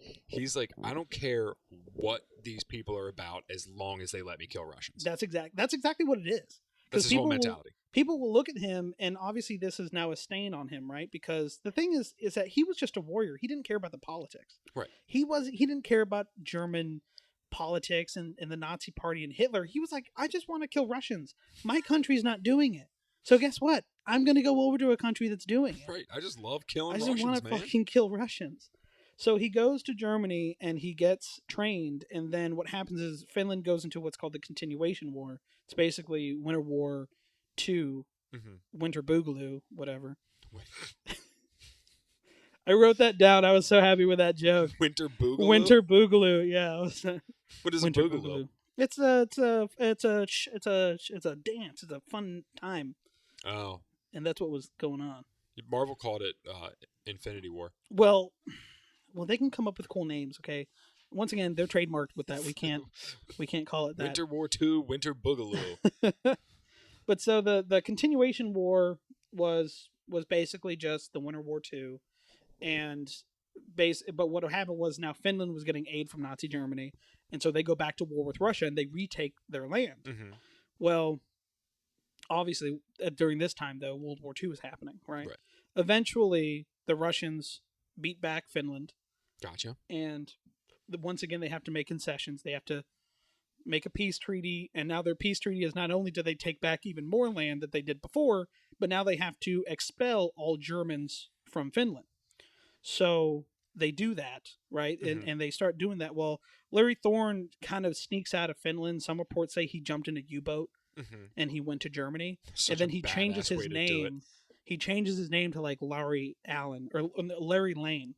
[SPEAKER 2] I don't care what these people are about as long as they let me kill Russians.
[SPEAKER 1] that's exactly what it is.
[SPEAKER 2] That's his whole mentality.
[SPEAKER 1] People will look at him, and obviously this is now a stain on him, right? Because the thing is that he was just a warrior. He didn't care about the politics.
[SPEAKER 2] Right.
[SPEAKER 1] He didn't care about German politics and the Nazi Party and Hitler. He was like, I just want to kill Russians. My country's not doing it. So guess what? I'm going to go over to a country that's doing it.
[SPEAKER 2] Right. I just love killing
[SPEAKER 1] I just
[SPEAKER 2] Russians,
[SPEAKER 1] want to
[SPEAKER 2] man.
[SPEAKER 1] fucking kill Russians. So he goes to Germany and he gets trained. And then what happens is Finland goes into what's called the Continuation War. It's basically Winter War II,
[SPEAKER 2] Mm-hmm.
[SPEAKER 1] Winter Boogaloo, whatever. I wrote that down. I was so happy with that joke.
[SPEAKER 2] Winter Boogaloo.
[SPEAKER 1] Winter Boogaloo. Yeah.
[SPEAKER 2] What is
[SPEAKER 1] Winter
[SPEAKER 2] a Boogaloo?
[SPEAKER 1] It's a dance. It's a fun time.
[SPEAKER 2] Oh,
[SPEAKER 1] And that's what was going on.
[SPEAKER 2] Marvel called it Infinity War.
[SPEAKER 1] Well, they can come up with cool names, okay? Once again, they're trademarked with that. We can't call it that.
[SPEAKER 2] Winter War II, Winter Boogaloo.
[SPEAKER 1] But so the continuation war was basically just the Winter War II, and but what happened was now Finland was getting aid from Nazi Germany, and so they go back to war with Russia and they retake their land.
[SPEAKER 2] Mm-hmm.
[SPEAKER 1] Well, obviously during this time though, World War II was happening, right? Eventually, the Russians beat back Finland.
[SPEAKER 2] Gotcha.
[SPEAKER 1] And once again, they have to make concessions. They have to make a peace treaty, and now their peace treaty is not only do they take back even more land that they did before, but now they have to expel all Germans from Finland. So they do that, right?
[SPEAKER 2] Mm-hmm.
[SPEAKER 1] And they start doing that. Well, Larry Thorne kind of sneaks out of Finland. Some reports say he jumped in a U-boat and he went to Germany.
[SPEAKER 2] Such
[SPEAKER 1] and then
[SPEAKER 2] a
[SPEAKER 1] he changes
[SPEAKER 2] badass
[SPEAKER 1] his
[SPEAKER 2] way to do
[SPEAKER 1] name. He changes his name to like Larry Allen or Larry Lane.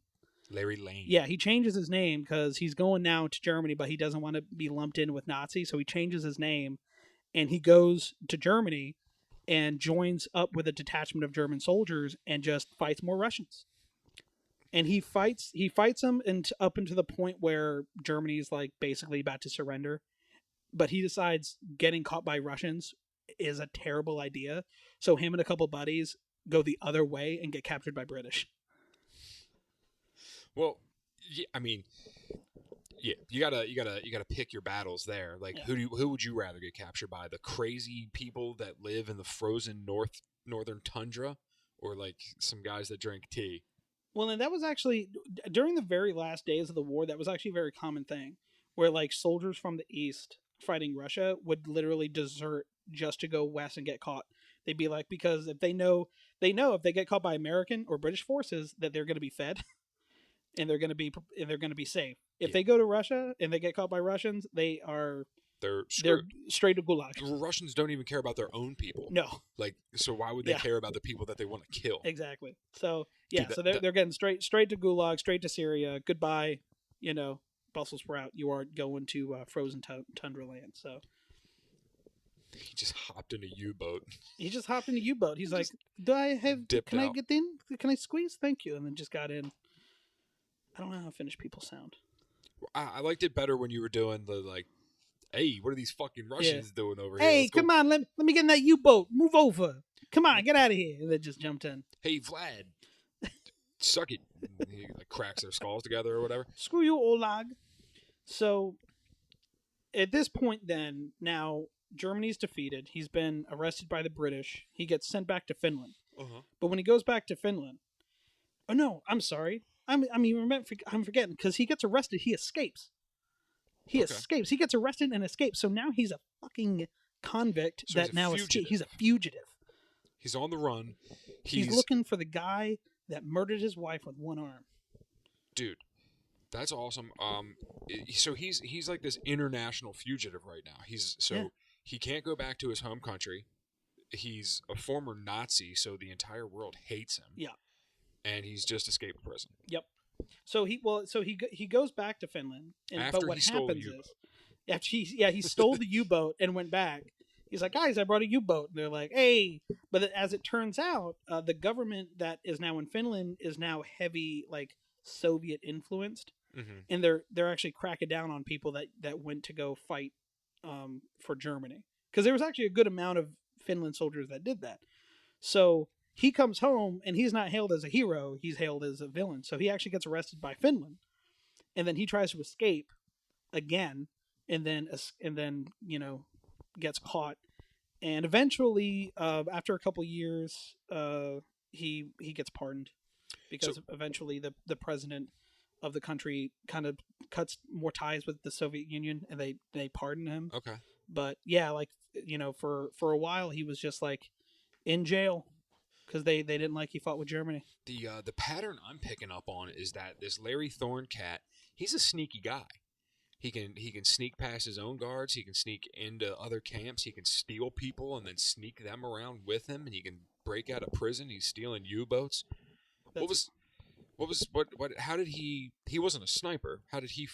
[SPEAKER 2] Larry Lane.
[SPEAKER 1] Yeah, he changes his name because he's going now to Germany, but he doesn't want to be lumped in with Nazis, so he changes his name, and he goes to Germany and joins up with a detachment of German soldiers and just fights more Russians. And he fights them up into the point where Germany's like basically about to surrender, but he decides getting caught by Russians is a terrible idea, so him and a couple buddies go the other way and get captured by British.
[SPEAKER 2] Well, yeah, I mean, yeah, you gotta pick your battles there. Like, who would you rather get captured by? The crazy people that live in the frozen northern tundra, or like some guys that drink tea?
[SPEAKER 1] Well, and that was actually during the very last days of the war. That was actually a very common thing, where like soldiers from the east fighting Russia would literally desert just to go west and get caught. They'd be like, because if they know if they get caught by American or British forces that they're going to be fed. And they're going to be safe. If they go to Russia and they get caught by Russians, they're straight to gulag.
[SPEAKER 2] The Russians don't even care about their own people.
[SPEAKER 1] No.
[SPEAKER 2] Like, so why would they care about the people that they want to kill?
[SPEAKER 1] Exactly. So yeah, they're getting straight to gulag, straight to Syria. Goodbye, Brussels sprout. You are going to frozen tundra land. So
[SPEAKER 2] he just hopped in a U-boat.
[SPEAKER 1] He's like, do I have? Can I get in? Can I squeeze? Thank you. And then just got in. I don't know how Finnish people sound.
[SPEAKER 2] I liked it better when you were doing the like, hey, what are these fucking Russians doing over here?
[SPEAKER 1] Hey, come on, let me get in that U-boat. Move over. Come on, get out of here. And they just jumped in.
[SPEAKER 2] Hey, Vlad, suck it. He like cracks their skulls together or whatever.
[SPEAKER 1] Screw you, Olag. So, at this point then, now Germany's defeated. He's been arrested by the British. He gets sent back to Finland. But when he goes back to Finland, oh no, I'm sorry. I'm forgetting because he gets arrested. He escapes. He gets arrested and escapes. So now he's a fucking convict he's a fugitive.
[SPEAKER 2] He's on the run.
[SPEAKER 1] He's looking for the guy that murdered his wife with one arm.
[SPEAKER 2] Dude, that's awesome. So he's like this international fugitive right now. He can't go back to his home country. He's a former Nazi, so the entire world hates him.
[SPEAKER 1] Yeah.
[SPEAKER 2] And he's just escaped prison.
[SPEAKER 1] Yep. So he goes back to Finland, but what happens is after he stole the U-boat and went back. He's like, guys, I brought a U-boat. And they're like, hey, but as it turns out, the government that is now in Finland is now heavy like Soviet influenced, and they're actually cracking down on people that went to go fight for Germany because there was actually a good amount of Finland soldiers that did that. So. He comes home, and he's not hailed as a hero. He's hailed as a villain. So he actually gets arrested by Finland, and then he tries to escape again, and then gets caught. And eventually, after a couple years, he gets pardoned because eventually the president of the country kind of cuts more ties with the Soviet Union, and they pardon him.
[SPEAKER 2] Okay.
[SPEAKER 1] But yeah, like for a while he was just like in jail. Because they didn't like he fought with Germany.
[SPEAKER 2] The pattern I'm picking up on is that this Larry Thorne cat, he's a sneaky guy. He can sneak past his own guards. He can sneak into other camps. He can steal people and then sneak them around with him. And he can break out of prison. He's stealing U-boats. How did he wasn't a sniper. How did he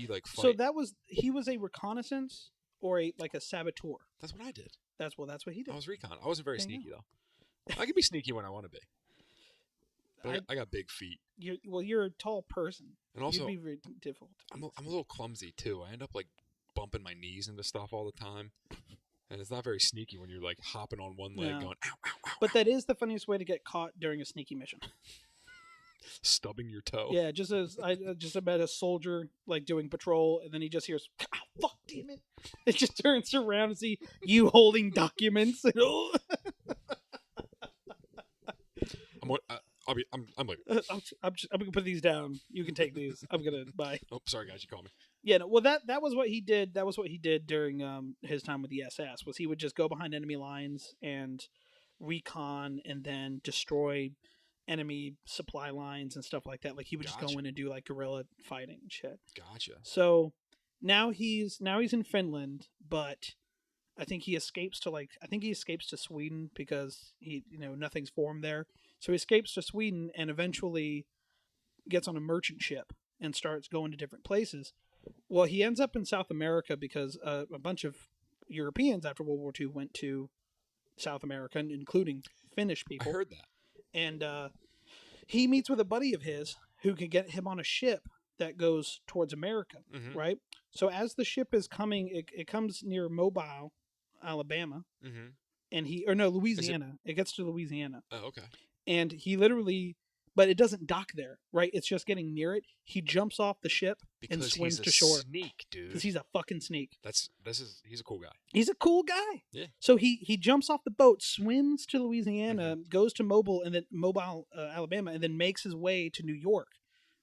[SPEAKER 2] like fight?
[SPEAKER 1] So he was a reconnaissance or a saboteur.
[SPEAKER 2] That's what I did.
[SPEAKER 1] That's what he did.
[SPEAKER 2] I was recon. I wasn't very sneaky though. I can be sneaky when I want to be. I got big feet.
[SPEAKER 1] You're a tall person.
[SPEAKER 2] And also,
[SPEAKER 1] you'd be very difficult.
[SPEAKER 2] I'm a little clumsy too. I end up like bumping my knees into stuff all the time. And it's not very sneaky when you're like hopping on one leg going, ow, ow, ow.
[SPEAKER 1] But that is the funniest way to get caught during a sneaky mission.
[SPEAKER 2] Stubbing your toe.
[SPEAKER 1] Yeah, just as I just met a soldier like doing patrol, and then he just hears, "Oh, fuck, damn it!" It just turns around and see you holding documents. And,
[SPEAKER 2] I'm like,
[SPEAKER 1] I'm gonna put these down. You can take these. I'm gonna bye.
[SPEAKER 2] Oh, sorry guys, you call me.
[SPEAKER 1] Yeah, no, well that was what he did. That was what he did during his time with the SS. Was he would just go behind enemy lines and recon, and then destroy enemy supply lines and stuff like that. Like he would just go in and do like guerrilla fighting and shit.
[SPEAKER 2] Gotcha.
[SPEAKER 1] So now he's in Finland, but I think he escapes to Sweden because nothing's formed there. So he escapes to Sweden and eventually gets on a merchant ship and starts going to different places. Well, he ends up in South America because a bunch of Europeans after World War II went to South America, including Finnish people.
[SPEAKER 2] I heard that.
[SPEAKER 1] And he meets with a buddy of his who can get him on a ship that goes towards America, right? So as the ship is coming, it comes near Mobile, Alabama, and Louisiana. It gets to Louisiana.
[SPEAKER 2] Oh, okay.
[SPEAKER 1] And he literally, but it doesn't dock there, right? It's just getting near it. He jumps off the ship and swims to shore.
[SPEAKER 2] Sneak, dude.
[SPEAKER 1] Because he's a fucking sneak.
[SPEAKER 2] He's a cool guy.
[SPEAKER 1] He's a cool guy.
[SPEAKER 2] Yeah.
[SPEAKER 1] So he jumps off the boat, swims to Louisiana, goes to Mobile, Alabama, and then makes his way to New York,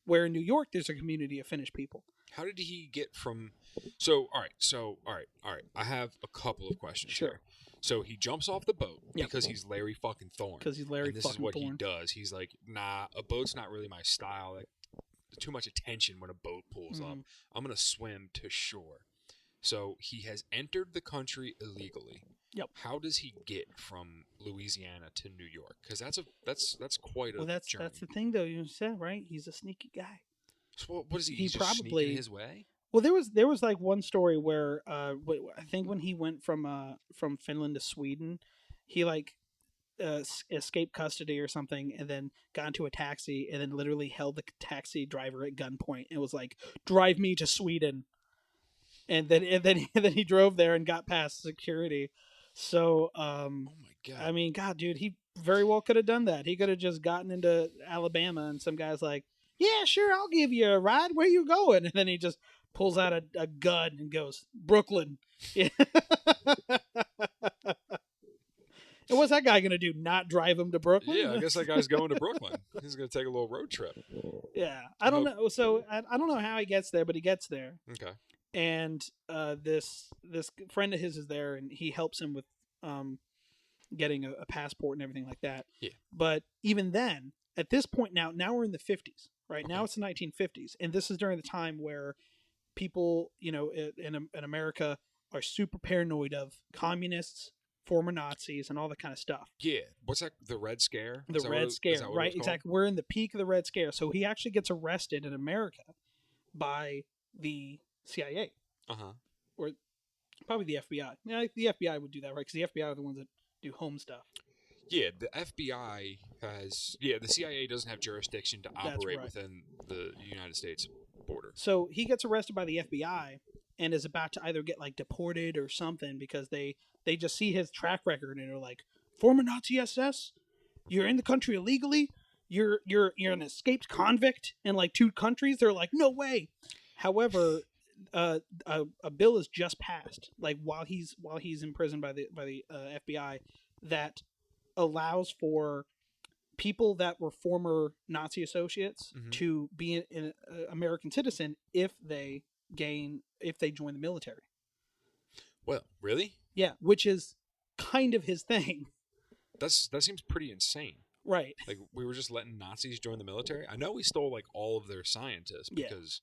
[SPEAKER 1] where in New York there's a community of Finnish people.
[SPEAKER 2] How did he get from? All right. I have a couple of questions.
[SPEAKER 1] Sure.
[SPEAKER 2] Here. So he jumps off the boat because he's Larry fucking Thorne.
[SPEAKER 1] Because he's Larry fucking Thorne.
[SPEAKER 2] This is what he does. He's like, nah, a boat's not really my style. Like, too much attention when a boat pulls up. I'm gonna swim to shore. So he has entered the country illegally.
[SPEAKER 1] Yep.
[SPEAKER 2] How does he get from Louisiana to New York? Because that's quite a journey.
[SPEAKER 1] That's the thing, though. You said right. He's a sneaky guy.
[SPEAKER 2] So what is he? He's just sneaking his way.
[SPEAKER 1] Well, there was like one story where I think when he went from Finland to Sweden, he like escaped custody or something, and then got into a taxi, and then literally held the taxi driver at gunpoint and was like, "Drive me to Sweden," and then he drove there and got past security. So,
[SPEAKER 2] oh my god!
[SPEAKER 1] I mean, God, dude, he very well could have done that. He could have just gotten into Alabama, and some guy's like, "Yeah, sure, I'll give you a ride. Where you going?" And then he just pulls out a gun and goes, "Brooklyn." Yeah. And what's that guy going to do? Not drive him to Brooklyn?
[SPEAKER 2] Yeah, I guess that guy's going to Brooklyn. He's going to take a little road trip.
[SPEAKER 1] Yeah. I don't know. So I don't know how he gets there, but he gets there.
[SPEAKER 2] Okay.
[SPEAKER 1] And this friend of his is there, and he helps him with getting a passport and everything like that.
[SPEAKER 2] Yeah.
[SPEAKER 1] But even then, at this point now we're in the 50s, right? Okay. Now it's the 1950s. And this is during the time where people, in America are super paranoid of communists, former Nazis, and all that kind of stuff.
[SPEAKER 2] Yeah. What's that? The Red Scare?
[SPEAKER 1] The Red Scare, right? Exactly. We're in the peak of the Red Scare. So he actually gets arrested in America by the CIA. Or probably the FBI. Yeah, the FBI would do that, right? Because the FBI are the ones that do home stuff.
[SPEAKER 2] Yeah, the FBI has... Yeah, the CIA doesn't have jurisdiction to operate within the United States border.
[SPEAKER 1] So he gets arrested by the FBI and is about to either get like deported or something because they just see his track record and are like, former Nazi SS, you're in the country illegally, you're an escaped convict in like 2 countries. They're like, no way. However, a bill is just passed, like while he's imprisoned by the FBI, that allows for people that were former Nazi associates to be an American citizen if they join the military.
[SPEAKER 2] Well, really?
[SPEAKER 1] Yeah, which is kind of his thing.
[SPEAKER 2] That seems pretty insane.
[SPEAKER 1] Right.
[SPEAKER 2] Like, we were just letting Nazis join the military? I know we stole, like, all of their scientists because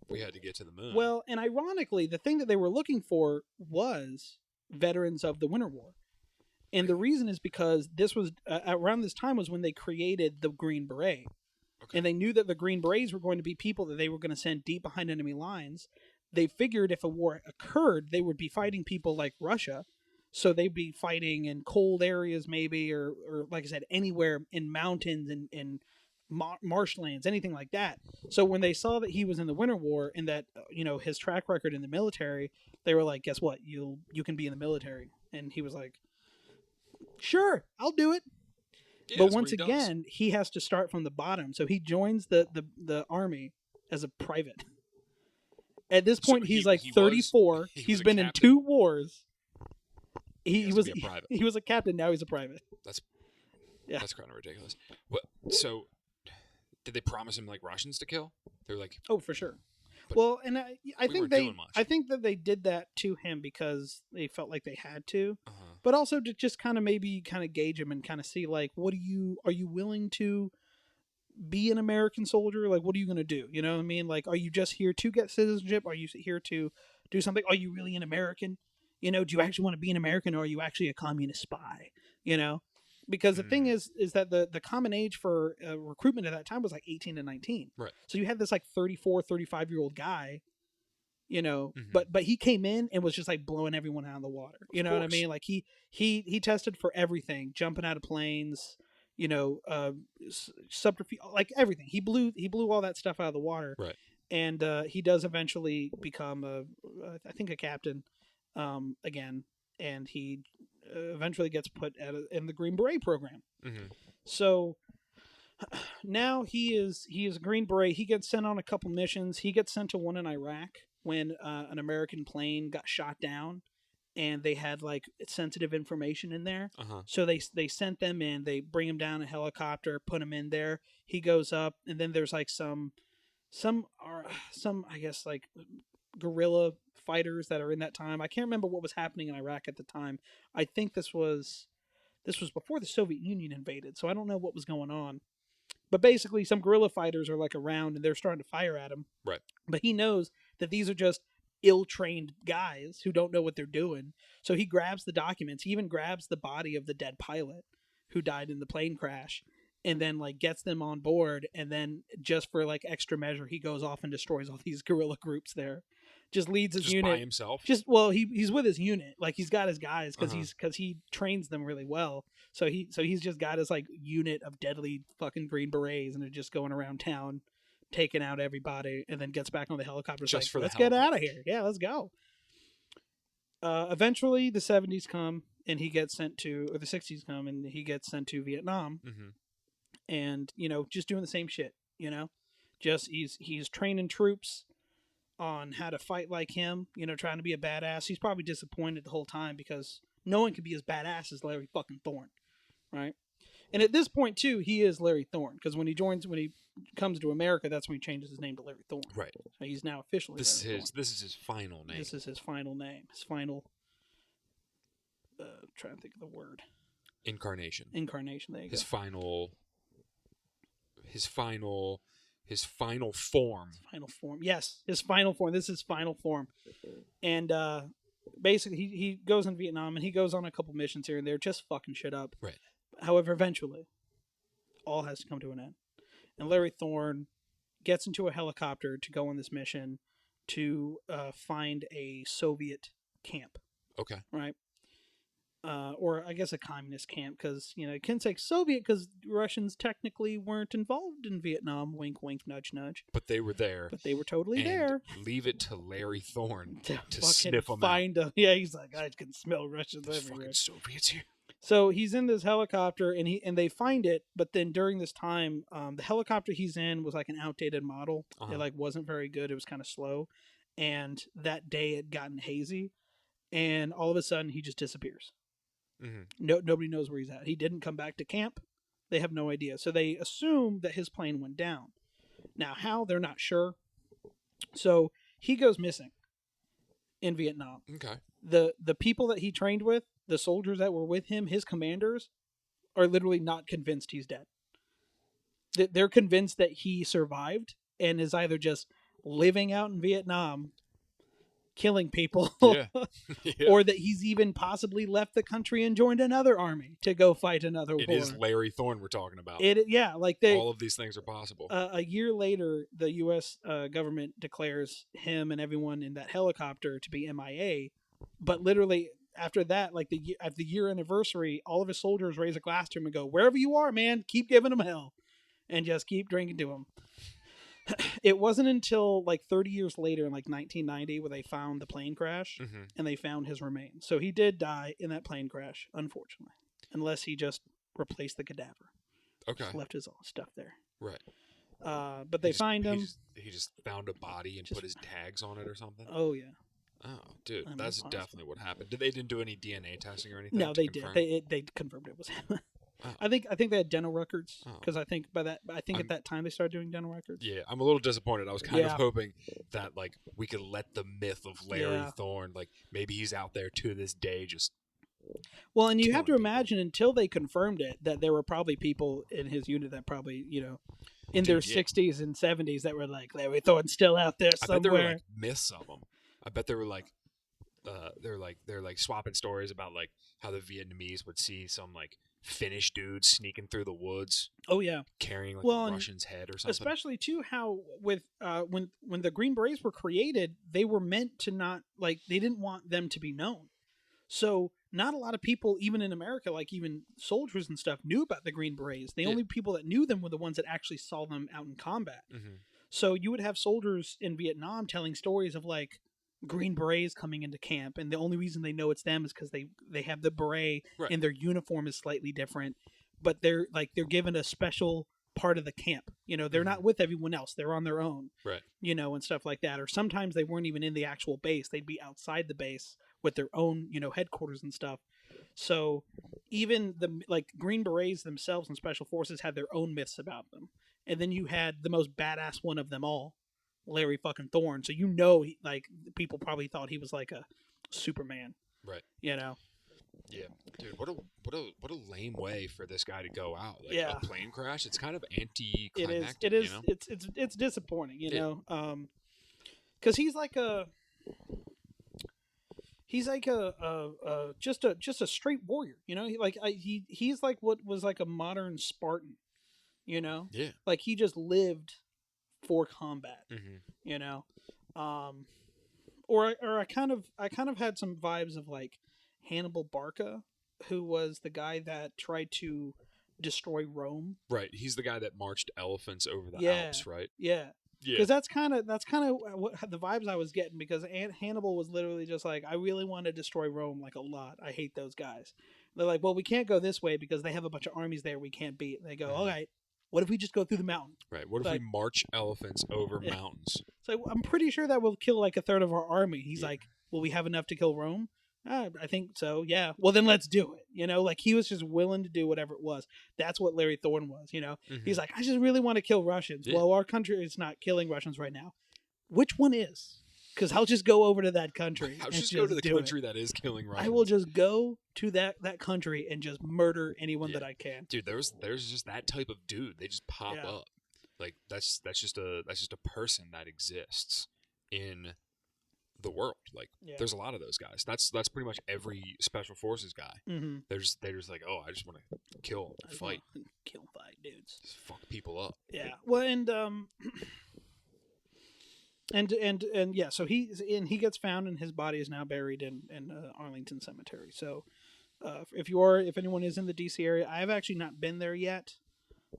[SPEAKER 2] we had to get to the moon.
[SPEAKER 1] Well, and ironically, the thing that they were looking for was veterans of the Winter War. And the reason is because this was, around this time was when they created the Green Beret. Okay. And they knew that the Green Berets were going to be people that they were going to send deep behind enemy lines. They figured if a war occurred, they would be fighting people like Russia. So they'd be fighting in cold areas, maybe, or like I said, anywhere in mountains and marshlands, anything like that. So when they saw that he was in the Winter War and that his track record in the military, they were like, "Guess what? You can be in the military." And he was like, "Sure, I'll do it."
[SPEAKER 2] Yeah,
[SPEAKER 1] But
[SPEAKER 2] that's what
[SPEAKER 1] once
[SPEAKER 2] he does.
[SPEAKER 1] again, he has to start from the bottom. So he joins the army as a private. At this point, he's like 34. He's been in 2 wars. He was
[SPEAKER 2] to be a private.
[SPEAKER 1] he was a captain. Now he's a private.
[SPEAKER 2] That's kind of ridiculous. What? So, did they promise him like Russians to kill? They're like,
[SPEAKER 1] oh, for sure. Well, and I think that they did that to him because they felt like they had to, but also to just kind of maybe gauge him and kind of see like, are you willing to be an American soldier? Like, what are you going to do? You know what I mean? Like, are you just here to get citizenship? Are you here to do something? Are you really an American? Do you actually want to be an American, or are you actually a communist spy? Because the thing is that the common age for recruitment at that time was like 18 to 19.
[SPEAKER 2] Right.
[SPEAKER 1] So you had this like 34, 35-year-old guy, but he came in and was just like blowing everyone out of the water. You know what I mean? Like he tested for everything, jumping out of planes, subterfuge, like everything. He blew all that stuff out of the water.
[SPEAKER 2] Right.
[SPEAKER 1] And he does eventually become I think a captain again, and he eventually gets put in the Green Beret program. So now he is a Green Beret. He gets sent on a couple missions. He gets sent to one in Iraq when an American plane got shot down, and they had like sensitive information in there. So they sent them in. They bring him down a helicopter, put him in there. He goes up, and then there's like some I guess like guerrilla fighters that are in that time. I can't remember what was happening in Iraq at the time. I think this was before the Soviet Union invaded, so I don't know what was going on. But basically, some guerrilla fighters are like around, and they're starting to fire at him.
[SPEAKER 2] Right.
[SPEAKER 1] But he knows that these are just ill-trained guys who don't know what they're doing. So he grabs the documents. He even grabs the body of the dead pilot who died in the plane crash, and then like gets them on board. And then just for like extra measure, he goes off and destroys all these guerrilla groups there. Just leads his unit
[SPEAKER 2] by himself.
[SPEAKER 1] He's with his unit. Like he's got his guys because he trains them really well. So he's just got his like unit of deadly fucking Green Berets, and they're just going around town, taking out everybody, and then gets back on the helicopter. Just like, let's get out of here. Yeah, let's go. Eventually, the 70s come, and he gets sent to, or the 60s come, and he gets sent to Vietnam, and just doing the same shit. Just he's training troops on how to fight like him, trying to be a badass. He's probably disappointed the whole time because no one can be as badass as Larry fucking Thorne, right? And at this point too, he is Larry Thorne, because when he comes to America, that's when he changes his name to Larry Thorne.
[SPEAKER 2] Right.
[SPEAKER 1] So he's now officially
[SPEAKER 2] this is his final name.
[SPEAKER 1] This is his final name. His final. Trying to think of the word.
[SPEAKER 2] Incarnation. There you
[SPEAKER 1] go.
[SPEAKER 2] His final form.
[SPEAKER 1] Final form. Yes, his final form. This is his final form. And basically, he goes in Vietnam, and he goes on a couple missions here and there, just fucking shit up.
[SPEAKER 2] Right.
[SPEAKER 1] However, eventually, all has to come to an end. And Larry Thorne gets into a helicopter to go on this mission to find a Soviet camp.
[SPEAKER 2] Okay.
[SPEAKER 1] Right. Or I guess a communist camp, because you can say Soviet because Russians technically weren't involved in Vietnam. Wink, wink, nudge, nudge.
[SPEAKER 2] But they were there.
[SPEAKER 1] But they were totally there.
[SPEAKER 2] Leave it to Larry Thorne to sniff them out.
[SPEAKER 1] Yeah, he's like, I can smell Russians everywhere.
[SPEAKER 2] Fucking Soviets here.
[SPEAKER 1] So he's in this helicopter, and they find it. But then during this time, the helicopter he's in was like an outdated model. It like wasn't very good. It was kind of slow, and that day it had gotten hazy, and all of a sudden he just disappears. Nobody knows where he's at. He didn't come back to camp. They have no idea. So they assume that his plane went down. Now, how? They're not sure. So he goes missing in Vietnam.
[SPEAKER 2] Okay.
[SPEAKER 1] The people that he trained with, the soldiers that were with him, his commanders, are literally not convinced he's dead. They're convinced that he survived and is either just living out in Vietnam, killing people, or that he's even possibly left the country and joined another army to go fight another war.
[SPEAKER 2] It is Larry Thorne we're talking about.
[SPEAKER 1] All
[SPEAKER 2] of these things are possible.
[SPEAKER 1] A year later, the U.S. Government declares him and everyone in that helicopter to be MIA, but literally after that, like at the year anniversary, all of his soldiers raise a glass to him and go, "Wherever you are, man, keep giving him hell, and just keep drinking to him." It wasn't until like 30 years later, in like 1990, where they found the plane crash
[SPEAKER 2] Mm-hmm.
[SPEAKER 1] and they found his remains. So he did die in that plane crash, unfortunately, unless he just replaced the cadaver.
[SPEAKER 2] Okay.
[SPEAKER 1] Just left his stuff there.
[SPEAKER 2] Right.
[SPEAKER 1] But they find him.
[SPEAKER 2] He just found a body and put his tags on it or something.
[SPEAKER 1] Oh yeah.
[SPEAKER 2] Oh, dude, that's
[SPEAKER 1] possible.
[SPEAKER 2] Definitely what happened. They didn't do any DNA testing or anything?
[SPEAKER 1] No, they
[SPEAKER 2] confirm?
[SPEAKER 1] did. They confirmed it was him.
[SPEAKER 2] Oh.
[SPEAKER 1] I think they had dental records because
[SPEAKER 2] Oh.
[SPEAKER 1] I think at that time they started doing dental records.
[SPEAKER 2] Yeah, I'm a little disappointed. I was kind of hoping that like we could let the myth of Larry Thorne, like maybe he's out there to this day just.
[SPEAKER 1] Well, and you have to
[SPEAKER 2] people.
[SPEAKER 1] imagine until they confirmed it that there were probably people in his unit that probably in their 60s and 70s that were like, Larry Thorne's still out there somewhere.
[SPEAKER 2] I bet there were like myths of them. I bet there were like they're swapping stories about like how the Vietnamese would see some like Finnish dude sneaking through the woods.
[SPEAKER 1] Oh yeah,
[SPEAKER 2] carrying like a Russian's head or something.
[SPEAKER 1] Especially too how with when the Green Berets were created, they were meant to not like they didn't want them to be known. So not a lot of people, even in America, like even soldiers and stuff, knew about the Green Berets. The only people that knew them were the ones that actually saw them out in combat.
[SPEAKER 2] Mm-hmm.
[SPEAKER 1] So you would have soldiers in Vietnam telling stories of like Green Berets coming into camp, and the only reason they know it's them is because they have the beret and their uniform is slightly different, but they're given a special part of the camp. They're not with everyone else; they're on their own.
[SPEAKER 2] Right.
[SPEAKER 1] And stuff like that. Or sometimes they weren't even in the actual base; they'd be outside the base with their own headquarters and stuff. So even the Green Berets themselves and Special Forces had their own myths about them, and then you had the most badass one of them all, Larry fucking Thorne. So people probably thought he was like a Superman.
[SPEAKER 2] Right.
[SPEAKER 1] Yeah,
[SPEAKER 2] dude. What a lame way for this guy to go out. Like
[SPEAKER 1] a
[SPEAKER 2] plane crash. It's kind of anticlimactic.
[SPEAKER 1] It is. It's disappointing. Because he's like a just a straight warrior. He's like what was like a modern Spartan.
[SPEAKER 2] Yeah.
[SPEAKER 1] Like he just lived for combat.
[SPEAKER 2] Mm-hmm.
[SPEAKER 1] Or I kind of had some vibes of like Hannibal Barca, who was the guy that tried to destroy Rome.
[SPEAKER 2] Right. He's the guy that marched elephants over the Alps, right?
[SPEAKER 1] Yeah. Because that's kind of what the vibes I was getting, because Hannibal was literally just like, I really want to destroy Rome like a lot. I hate those guys. They're like, well, we can't go this way because they have a bunch of armies there we can't beat. And they go, all right, what if we just go through the mountain?
[SPEAKER 2] Right. What if we march elephants over mountains?
[SPEAKER 1] So I'm pretty sure that will kill like a third of our army. He's like, will we have enough to kill Rome? I think so. Yeah. Well, then let's do it. Like he was just willing to do whatever it was. That's what Larry Thorne was.
[SPEAKER 2] Mm-hmm.
[SPEAKER 1] He's like, I just really want to kill Russians. Yeah. Well, our country is not killing Russians right now. Which one is? Because I'll just go over to that country.
[SPEAKER 2] I'll just go to the country that is killing Russians.
[SPEAKER 1] I will just go to that country and just murder anyone that I can.
[SPEAKER 2] Dude, there's just that type of dude. They just pop up. Like that's just a person that exists in the world. Like there's a lot of those guys. That's pretty much every Special Forces guy.
[SPEAKER 1] Mm-hmm.
[SPEAKER 2] They're just like, oh, I just want to kill, fight,
[SPEAKER 1] dudes,
[SPEAKER 2] just fuck people up.
[SPEAKER 1] Yeah. Well, and yeah, so he gets found and his body is now buried in Arlington Cemetery. So if anyone is in the DC area, I have actually not been there yet,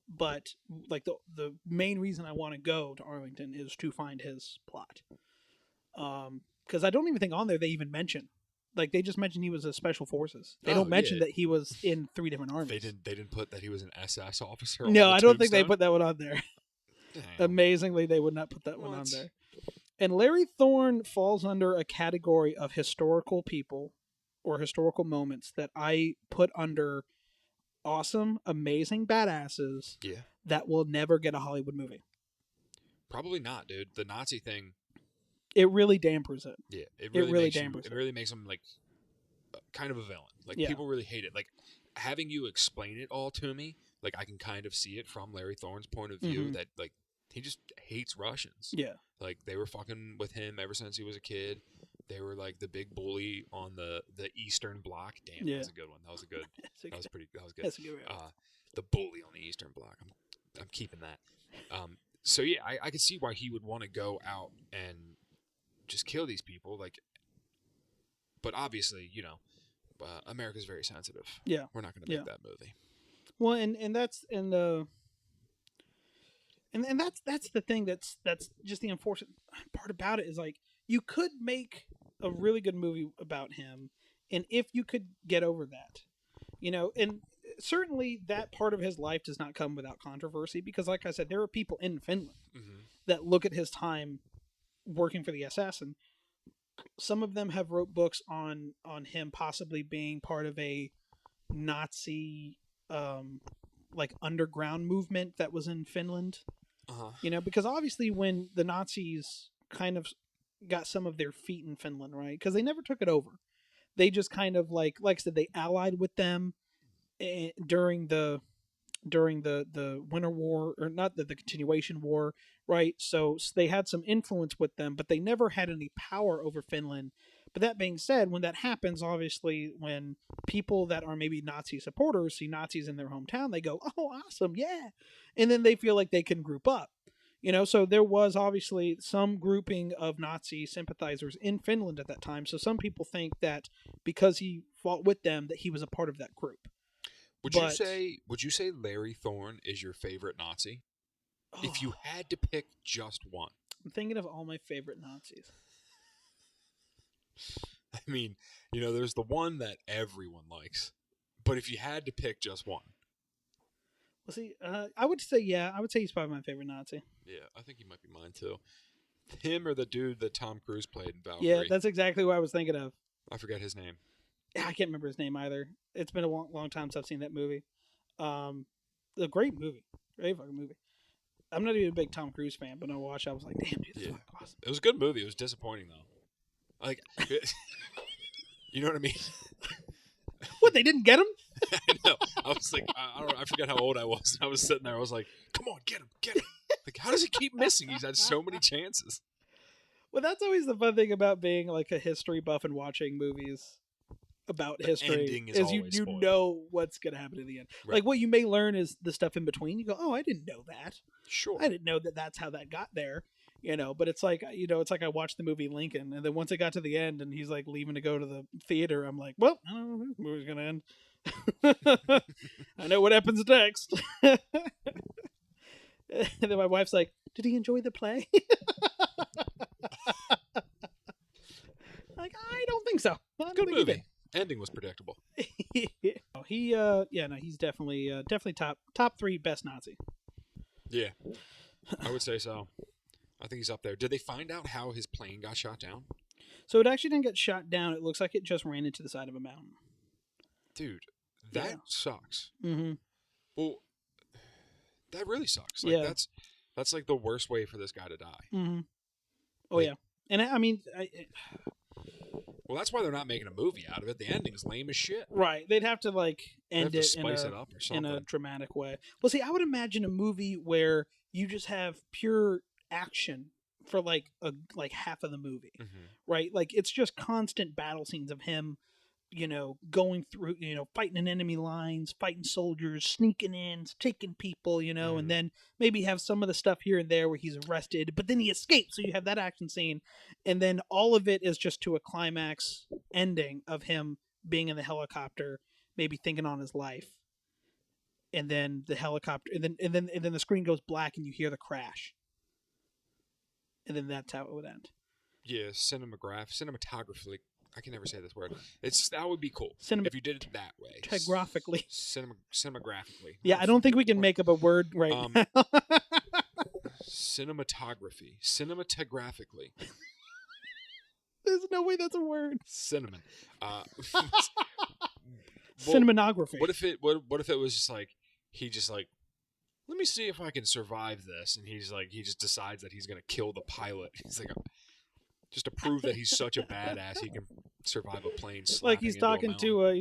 [SPEAKER 1] but like the main reason I want to go to Arlington is to find his plot. Because I don't even think on there they even mention, like they just mentioned he was a Special Forces. They don't mention that he was in 3 different armies.
[SPEAKER 2] They didn't put that he was an SS officer.
[SPEAKER 1] No, I don't think they put that one on there.
[SPEAKER 2] Damn.
[SPEAKER 1] Amazingly, they would not put that one on there. And Larry Thorne falls under a category of historical people or historical moments that I put under awesome, amazing badasses that will never get a Hollywood movie.
[SPEAKER 2] Probably not, dude. The Nazi thing.
[SPEAKER 1] It really dampers it.
[SPEAKER 2] Yeah, it really dampers it. It really makes him like kind of a villain. Like people really hate it. Like having you explain it all to me, like I can kind of see it from Larry Thorne's point of view that like he just hates Russians. Yeah. Like they were fucking with him ever since he was a kid. They were like the big bully on the Eastern Bloc. Damn, that was a good one. That was good. That was good. That's a good one. The bully on the Eastern Bloc. I'm keeping that. So yeah, I could see why he would want to go out and just kill these people. Like, but obviously, America's very sensitive.
[SPEAKER 3] Yeah.
[SPEAKER 2] We're not going to make that movie.
[SPEAKER 3] Well, and that's and that's the thing that's just the unfortunate part about it is like you could make a really good movie about him, and if you could get over that, and certainly that part of his life does not come without controversy because, like I said, there are people in Finland that look at his time working for the SS, and some of them have wrote books on him possibly being part of a Nazi like underground movement that was in Finland. Because obviously when the Nazis kind of got some of their feet in Finland, right? Because they never took it over. They just kind of like I said, they allied with them during the Winter War, or not the continuation war, right? So they had some influence with them, but they never had any power over Finland. But that being said, when that happens, obviously, when people that are maybe Nazi supporters see Nazis in their hometown, they go, "Oh, awesome, yeah," and then they feel like they can group up. So there was obviously some grouping of Nazi sympathizers in Finland at that time. So some people think that because he fought with them, that he was a part of that group.
[SPEAKER 2] Would you say Larry Thorne is your favorite Nazi? If you had to pick just one.
[SPEAKER 3] I'm thinking of all my favorite Nazis.
[SPEAKER 2] I mean, there's the one that everyone likes. But if you had to pick just one.
[SPEAKER 3] Well, see, I would say he's probably my favorite Nazi.
[SPEAKER 2] Yeah, I think he might be mine too. Him or the dude that Tom Cruise played in Valkyrie.
[SPEAKER 3] Yeah, that's exactly what I was thinking of.
[SPEAKER 2] I forget his name.
[SPEAKER 3] Yeah, I can't remember his name either. It's been a long time since I've seen that movie. A great movie. Great fucking movie. I'm not even a big Tom Cruise fan, but when I watched it, I was like, damn, dude, this is fucking awesome.
[SPEAKER 2] It was a good movie. It was disappointing, though. Like, you know what I mean?
[SPEAKER 3] What, they didn't get him?
[SPEAKER 2] I know. I was like, I forget how old I was. I was sitting there. I was like, come on, get him. Like, how does he keep missing? He's had so many chances.
[SPEAKER 3] Well, that's always the fun thing about being like a history buff and watching movies about history is you know what's going to happen in the end. Right. Like what you may learn is the stuff in between. You go, oh, I didn't know that.
[SPEAKER 2] Sure.
[SPEAKER 3] I didn't know that that's how that got there. But it's like, it's like I watched the movie Lincoln, and then once it got to the end and he's like leaving to go to the theater, I'm like, well, I don't know, this movie's going to end. I know what happens next. And then my wife's like, did he enjoy the play? Like, I don't think so.
[SPEAKER 2] Good movie. Ending was predictable.
[SPEAKER 3] He's definitely top 3 best Nazi.
[SPEAKER 2] Yeah, I would say so. I think he's up there. Did they find out how his plane got shot down?
[SPEAKER 3] So it actually didn't get shot down. It looks like it just ran into the side of a mountain.
[SPEAKER 2] Dude, that sucks.
[SPEAKER 3] Mm-hmm.
[SPEAKER 2] Well, that really sucks. Like, that's like the worst way for this guy to die.
[SPEAKER 3] Mm-hmm. Oh, yeah. And I mean...
[SPEAKER 2] Well, that's why they're not making a movie out of it. The ending's lame as shit.
[SPEAKER 3] Right. They'd have to, end it
[SPEAKER 2] up or something.
[SPEAKER 3] in a dramatic way. Well, see, I would imagine a movie where you just have pure action for, half of the movie.
[SPEAKER 2] Mm-hmm.
[SPEAKER 3] Right? Like, it's just constant battle scenes of him, going through, fighting in enemy lines, fighting soldiers, sneaking in, taking people,
[SPEAKER 2] Mm-hmm.
[SPEAKER 3] and then maybe have some of the stuff here and there where he's arrested, but then he escapes. So you have that action scene. And then all of it is just to a climax ending of him being in the helicopter, maybe thinking on his life. And then the helicopter, and then the screen goes black and you hear the crash. And then that's how it would end.
[SPEAKER 2] Yeah, cinematographically. I can never say this word. That would be cool if you did it that way.
[SPEAKER 3] Cinematographically.
[SPEAKER 2] Cinemagraphically.
[SPEAKER 3] Yeah, I don't think we can make up a word right now.
[SPEAKER 2] Cinematographically.
[SPEAKER 3] There's no way that's a word.
[SPEAKER 2] Cinnamon.
[SPEAKER 3] Cinematography.
[SPEAKER 2] What if it was just like he just like, let me see if I can survive this, and he just decides that he's gonna kill the pilot. He's like, just to prove that he's such a badass, he can survive a plane.
[SPEAKER 3] Like he's talking to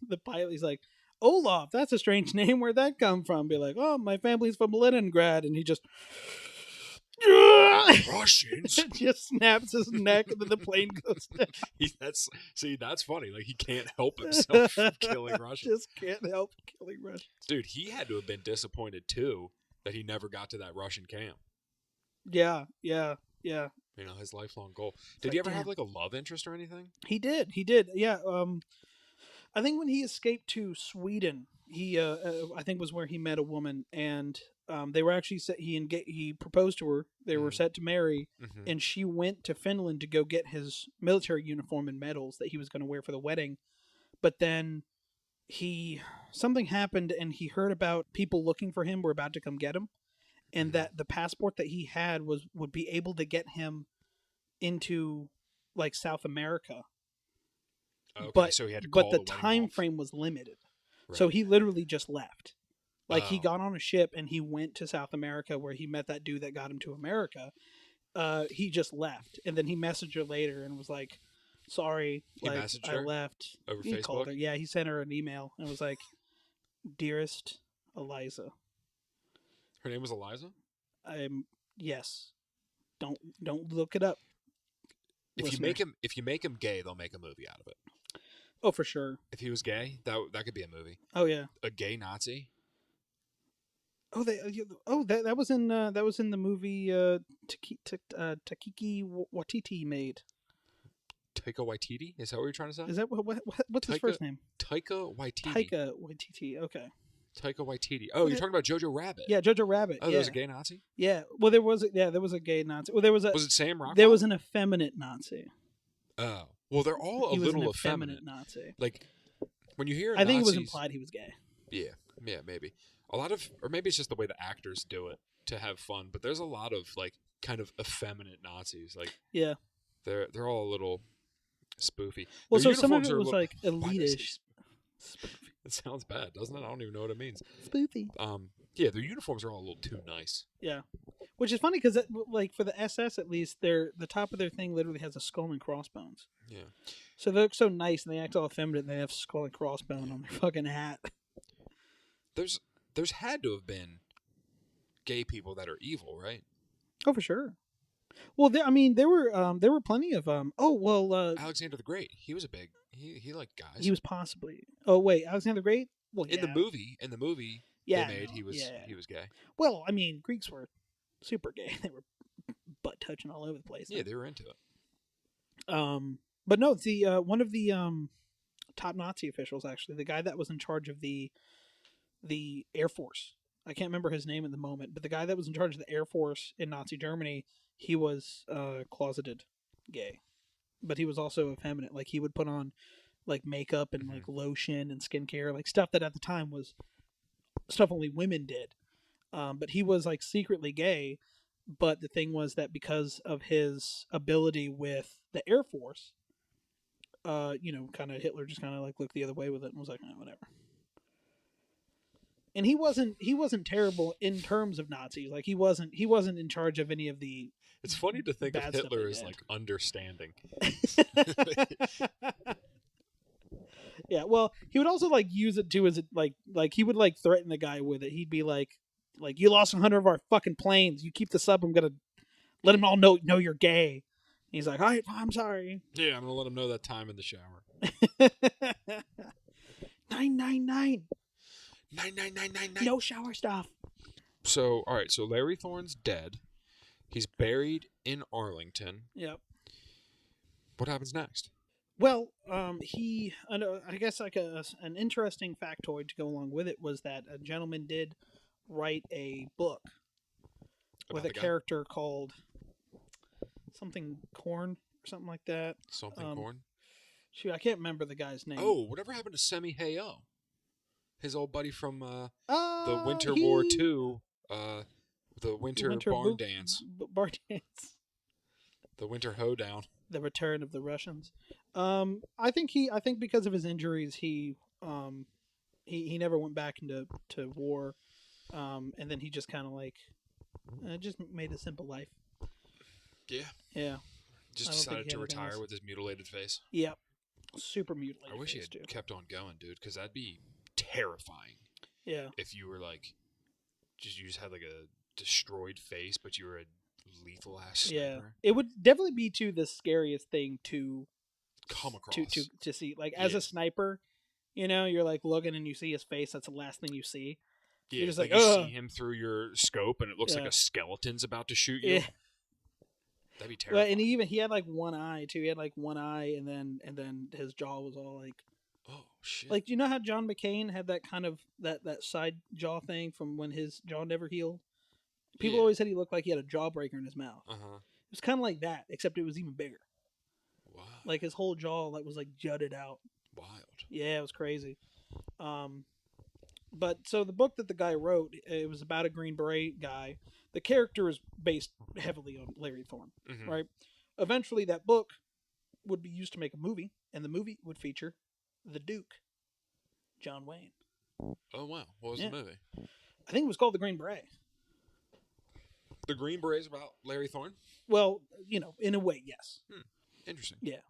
[SPEAKER 3] the pilot. He's like, Olaf, that's a strange name. Where'd that come from? Be like, oh, my family's from Leningrad, and he just
[SPEAKER 2] Russians
[SPEAKER 3] just snaps his neck, and then the plane goes down.
[SPEAKER 2] That's funny. Like he can't help himself from killing Russians.
[SPEAKER 3] Just can't help killing Russians.
[SPEAKER 2] Dude, he had to have been disappointed too that he never got to that Russian camp.
[SPEAKER 3] Yeah.
[SPEAKER 2] his lifelong goal.
[SPEAKER 3] It's
[SPEAKER 2] Did
[SPEAKER 3] like,
[SPEAKER 2] he ever
[SPEAKER 3] damn.
[SPEAKER 2] have like a love interest or anything?
[SPEAKER 3] He did. Yeah. I think when he escaped to Sweden, he I think was where he met a woman, and they were actually set, he proposed to her. They were set to marry, and she went to Finland to go get his military uniform and medals that he was going to wear for the wedding. But then something happened, and he heard about people looking for him were about to come get him, and that the passport that he had would be able to get him into like South America.
[SPEAKER 2] Okay, so he had to call
[SPEAKER 3] the
[SPEAKER 2] the wedding
[SPEAKER 3] time
[SPEAKER 2] off.
[SPEAKER 3] frame was limited.
[SPEAKER 2] Right.
[SPEAKER 3] So he literally just left. Like he
[SPEAKER 2] Oh.
[SPEAKER 3] got on a ship and he went to South America where he met that dude that got him to America. He just left, and then he messaged her later and was like, "Sorry,
[SPEAKER 2] He
[SPEAKER 3] like
[SPEAKER 2] messaged
[SPEAKER 3] I
[SPEAKER 2] her
[SPEAKER 3] left."
[SPEAKER 2] over
[SPEAKER 3] He called her.
[SPEAKER 2] Facebook?
[SPEAKER 3] Yeah, he sent her an email and was like, "Dearest Eliza,
[SPEAKER 2] Her name was Eliza?
[SPEAKER 3] yes. Don't look it up.
[SPEAKER 2] If you make him gay, they'll make a movie out of it.
[SPEAKER 3] Oh, for sure.
[SPEAKER 2] If he was gay, that could be a movie.
[SPEAKER 3] Oh yeah.
[SPEAKER 2] A gay Nazi?
[SPEAKER 3] Oh, that was in the movie Takiki Watiti made.
[SPEAKER 2] Taika Waititi? Is that what you're trying to say?
[SPEAKER 3] Is that what's his
[SPEAKER 2] Taika-
[SPEAKER 3] first name?
[SPEAKER 2] Taika Waititi.
[SPEAKER 3] Taika Waititi. Okay.
[SPEAKER 2] Taika Waititi. Oh, you're talking about Jojo Rabbit.
[SPEAKER 3] Yeah, Jojo Rabbit.
[SPEAKER 2] Oh,
[SPEAKER 3] yeah.
[SPEAKER 2] there was a gay Nazi?
[SPEAKER 3] Yeah. Well, there was a gay Nazi. Well, there was
[SPEAKER 2] Was it Sam Rockwell?
[SPEAKER 3] there was an effeminate Nazi.
[SPEAKER 2] Oh. Well, they're all a
[SPEAKER 3] He was
[SPEAKER 2] little
[SPEAKER 3] an
[SPEAKER 2] effeminate.
[SPEAKER 3] Nazi.
[SPEAKER 2] Like, when you hear
[SPEAKER 3] I think it was
[SPEAKER 2] Nazis-
[SPEAKER 3] implied he was gay.
[SPEAKER 2] Yeah, maybe. A lot of, or maybe it's just the way the actors do it to have fun, but there's a lot of, like, kind of effeminate Nazis. Like,
[SPEAKER 3] Yeah.
[SPEAKER 2] they're all a little spoofy.
[SPEAKER 3] Well,
[SPEAKER 2] Their
[SPEAKER 3] so some of
[SPEAKER 2] uniforms
[SPEAKER 3] it
[SPEAKER 2] are a
[SPEAKER 3] was
[SPEAKER 2] little-
[SPEAKER 3] like
[SPEAKER 2] Why did I say
[SPEAKER 3] elitish.
[SPEAKER 2] It sounds bad, doesn't it? I don't even know what it means.
[SPEAKER 3] Spoofy.
[SPEAKER 2] Yeah, their uniforms are all a little too nice.
[SPEAKER 3] Yeah. Which is funny because, like, for the SS at least, the top of their thing literally has a skull and crossbones.
[SPEAKER 2] Yeah.
[SPEAKER 3] So they look so nice and they act all effeminate and they have skull and crossbone on their fucking hat.
[SPEAKER 2] There's had to have been gay people that are evil, right?
[SPEAKER 3] Oh, for sure. Well, there were plenty of
[SPEAKER 2] Alexander the Great, he was a big he liked guys.
[SPEAKER 3] he was possibly. Oh wait, Alexander the Great. Well,
[SPEAKER 2] in the movie
[SPEAKER 3] yeah,
[SPEAKER 2] they made,
[SPEAKER 3] no,
[SPEAKER 2] he was
[SPEAKER 3] yeah.
[SPEAKER 2] gay.
[SPEAKER 3] Well, I mean, Greeks were super gay. They were butt touching all over the place.
[SPEAKER 2] Yeah, they were into it.
[SPEAKER 3] But no, one of the top Nazi officials, actually, the guy that was in charge of the Air Force. I can't remember his name at the moment, but the guy that was in charge of the Air Force in Nazi Germany, he was closeted gay, but he was also effeminate. Like, he would put on like makeup and like lotion and skincare, like stuff that at the time was stuff only women did. But he was like secretly gay. But the thing was that because of his ability with the Air Force, kind of Hitler just kind of like looked the other way with it and was like, whatever. And he wasn't terrible in terms of Nazis. Like, he wasn't in charge of any of the.
[SPEAKER 2] It's funny to think of
[SPEAKER 3] bad stuff
[SPEAKER 2] Hitler
[SPEAKER 3] they
[SPEAKER 2] as
[SPEAKER 3] did.
[SPEAKER 2] like understanding.
[SPEAKER 3] Yeah, well, he would also like use it too as like he would like threaten the guy with it. He'd be like you lost 100 of our fucking planes. You keep this up, I'm gonna let them all know you're gay. And he's like, all right, I'm sorry.
[SPEAKER 2] Yeah, I'm gonna let him know that time in the shower.
[SPEAKER 3] 999.
[SPEAKER 2] 99999.
[SPEAKER 3] No shower stuff.
[SPEAKER 2] So, all right. So Larry Thorne's dead. He's buried in Arlington.
[SPEAKER 3] Yep.
[SPEAKER 2] What happens next?
[SPEAKER 3] Well, I guess like an interesting factoid to go along with it was that a gentleman did write a book with a character called something Corn or something like that.
[SPEAKER 2] Something Corn?
[SPEAKER 3] Shoot, I can't remember the guy's name.
[SPEAKER 2] Oh, whatever happened to Semi Hayo? His old buddy from the Winter War II, the Winter Barn Dance.
[SPEAKER 3] Barn Dance.
[SPEAKER 2] The Winter Hoedown.
[SPEAKER 3] The Return of the Russians. I think because of his injuries, he never went back into war, and then he just kind of like just made a simple life.
[SPEAKER 2] Yeah.
[SPEAKER 3] Yeah.
[SPEAKER 2] Just decided to retire with his mutilated face.
[SPEAKER 3] Yep. Super mutilated.
[SPEAKER 2] I wish he had kept on going, dude, because that'd be terrifying.
[SPEAKER 3] Yeah.
[SPEAKER 2] If you were like, you just had like a destroyed face, but you were a lethal ass sniper.
[SPEAKER 3] Yeah, it would definitely be the scariest thing to
[SPEAKER 2] come across
[SPEAKER 3] to see. Like, as a sniper, you're like looking and you see his face. That's the last thing you see.
[SPEAKER 2] Yeah,
[SPEAKER 3] you're just
[SPEAKER 2] like you see him through your scope, and it looks like a skeleton's about to shoot you.
[SPEAKER 3] Yeah.
[SPEAKER 2] That'd be
[SPEAKER 3] Well,
[SPEAKER 2] terrifying.
[SPEAKER 3] and he had like one eye too. He had like one eye, and then his jaw was all like.
[SPEAKER 2] Oh shit!
[SPEAKER 3] Like, do you know how John McCain had that kind of that side jaw thing from when his jaw never healed? People
[SPEAKER 2] Yeah.
[SPEAKER 3] always said he looked like he had a jawbreaker in his mouth.
[SPEAKER 2] Uh huh.
[SPEAKER 3] It was kind of like that, except it was even bigger.
[SPEAKER 2] Wow.
[SPEAKER 3] Like his whole jaw that was like jutted out.
[SPEAKER 2] Wild.
[SPEAKER 3] Yeah, it was crazy. But so the book that the guy wrote, it was about a Green Beret guy. The character is based heavily on Larry Thorne,
[SPEAKER 2] Mm-hmm.
[SPEAKER 3] right? Eventually, that book would be used to make a movie, and the movie would feature the Duke, John Wayne.
[SPEAKER 2] Oh wow! What was
[SPEAKER 3] Yeah.
[SPEAKER 2] the movie?
[SPEAKER 3] I think it was called The Green Beret.
[SPEAKER 2] The Green Berets about Larry Thorne.
[SPEAKER 3] Well, in a way, yes.
[SPEAKER 2] Interesting.
[SPEAKER 3] Yeah.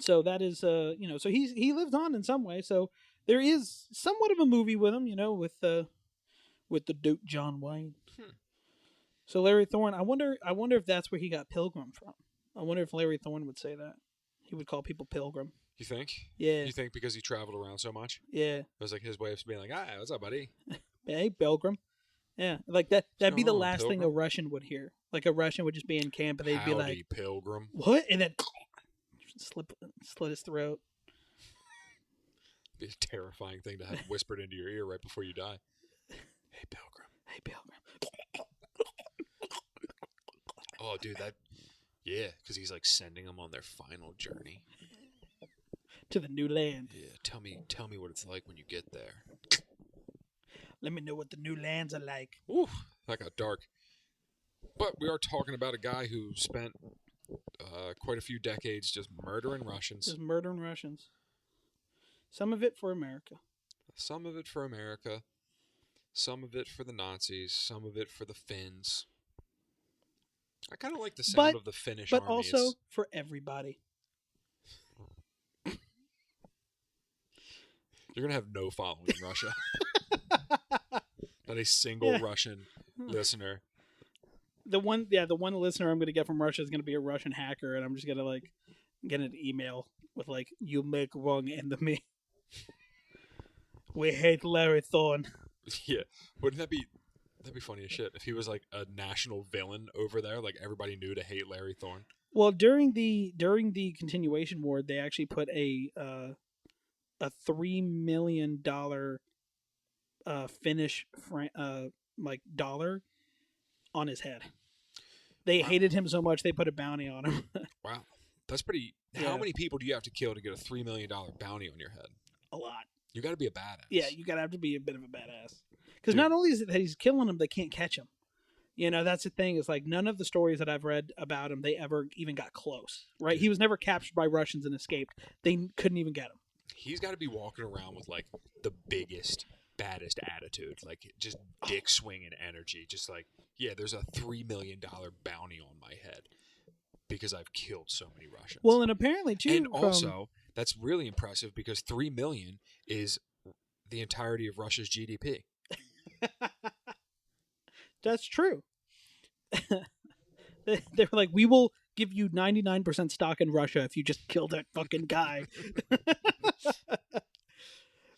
[SPEAKER 3] So that is, so he lived on in some way. So there is somewhat of a movie with him, with the Duke John Wayne. So Larry Thorne, I wonder if that's where he got Pilgrim from. I wonder if Larry Thorne would say that. He would call people Pilgrim.
[SPEAKER 2] You think?
[SPEAKER 3] Yeah.
[SPEAKER 2] You think because he traveled around so much?
[SPEAKER 3] Yeah.
[SPEAKER 2] It was like his way of being like, "Hi, what's up, buddy?"
[SPEAKER 3] Hey, Pilgrim. Yeah, like that. That'd be the
[SPEAKER 2] going on,
[SPEAKER 3] last thing a
[SPEAKER 2] Pilgrim?
[SPEAKER 3] Russian would hear. Like a Russian would just be in camp and they'd be
[SPEAKER 2] Howdy,
[SPEAKER 3] like,
[SPEAKER 2] Pilgrim.
[SPEAKER 3] "What?" And then slit his throat.
[SPEAKER 2] Be a terrifying thing to have whispered into your ear right before you die. Hey, Pilgrim.
[SPEAKER 3] Hey, Pilgrim.
[SPEAKER 2] Oh, dude, yeah, because he's like sending them on their final journey.
[SPEAKER 3] To the new land.
[SPEAKER 2] Yeah, tell me what it's like when you get there.
[SPEAKER 3] Let me know what the new lands are like.
[SPEAKER 2] Ooh, that got dark. But we are talking about a guy who spent quite a few decades just murdering Russians.
[SPEAKER 3] Just murdering Russians. Some of it for America.
[SPEAKER 2] Some of it for America. Some of it for the Nazis. Some of it for the Finns. I kind of like the sound of the Finnish
[SPEAKER 3] but
[SPEAKER 2] armies.
[SPEAKER 3] also for everybody.
[SPEAKER 2] You're going to have no following in Russia. Not a single Russian listener.
[SPEAKER 3] The one listener I'm going to get from Russia is going to be a Russian hacker, and I'm just going to get an email with "You make wrong enemy. We hate Larry Thorne."
[SPEAKER 2] Yeah, wouldn't that be funny as shit if he was like a national villain over there? Like everybody knew to hate Larry Thorne.
[SPEAKER 3] Well, during the continuation war, they actually put a $3 million Finnish dollar on his head. They hated him so much they put a bounty on him.
[SPEAKER 2] Wow, that's pretty.
[SPEAKER 3] Yeah.
[SPEAKER 2] How many people do you have to kill to get a $3 million bounty on your head?
[SPEAKER 3] A lot.
[SPEAKER 2] You got to be a badass.
[SPEAKER 3] Yeah, you gotta have to be a bit of a badass. Because
[SPEAKER 2] Dude.
[SPEAKER 3] not only is it that he's killing them, they can't catch him. That's the thing. Is none of the stories that I've read about him, they ever even got close. Right?
[SPEAKER 2] Dude.
[SPEAKER 3] He was never captured by Russians and escaped. They couldn't even get him.
[SPEAKER 2] He's got to be walking around with like the biggest, baddest attitude, like just dick swinging energy. Just like, yeah, there's a $3 million bounty on my head because I've killed so many Russians.
[SPEAKER 3] Well, and apparently too.
[SPEAKER 2] And also, that's really impressive because 3 million is the entirety of Russia's GDP.
[SPEAKER 3] That's true. They were like, "We will give you 99% stock in Russia if you just kill that fucking guy."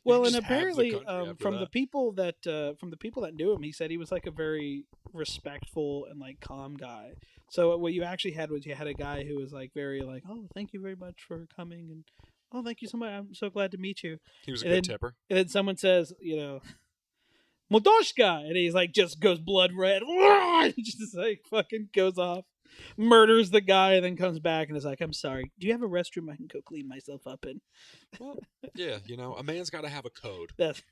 [SPEAKER 3] Well, and
[SPEAKER 2] just have the
[SPEAKER 3] apparently,
[SPEAKER 2] country after
[SPEAKER 3] from
[SPEAKER 2] that.
[SPEAKER 3] the people that knew him, he said he was like a very respectful and calm guy. So what you actually had was you had a guy who was very "Oh, thank you very much for coming," and "Oh, thank you so much. I'm so glad to meet you."
[SPEAKER 2] He was a
[SPEAKER 3] And
[SPEAKER 2] good
[SPEAKER 3] then-
[SPEAKER 2] tipper.
[SPEAKER 3] And then someone says, "Modoshka," and he's just goes blood red, just fucking goes off, murders the guy, and then comes back and is like, "I'm sorry. Do you have a restroom I can go clean myself up in?"
[SPEAKER 2] Well, yeah, a man's got to have a code.
[SPEAKER 3] That's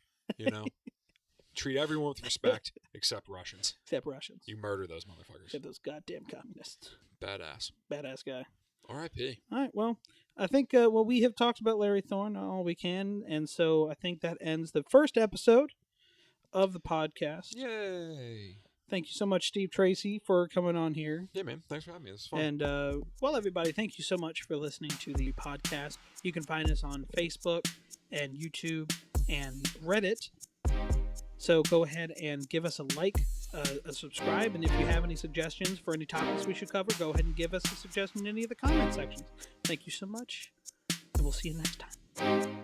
[SPEAKER 2] Treat everyone with respect except Russians.
[SPEAKER 3] except Russians.
[SPEAKER 2] You murder those motherfuckers.
[SPEAKER 3] Except those goddamn communists.
[SPEAKER 2] Badass.
[SPEAKER 3] Badass guy.
[SPEAKER 2] R.I.P.
[SPEAKER 3] All right. Well, I think we have talked about Larry Thorne all we can, and so I think that ends the first episode of the podcast.
[SPEAKER 2] Yay.
[SPEAKER 3] Thank you so much, Steve Tracy, for coming on here.
[SPEAKER 2] Yeah, man. Thanks for having me. This is fun.
[SPEAKER 3] And, everybody, thank you so much for listening to the podcast. You can find us on Facebook and YouTube and Reddit. So go ahead and give us a like, a subscribe, and if you have any suggestions for any topics we should cover, go ahead and give us a suggestion in any of the comment sections. Thank you so much, and we'll see you next time.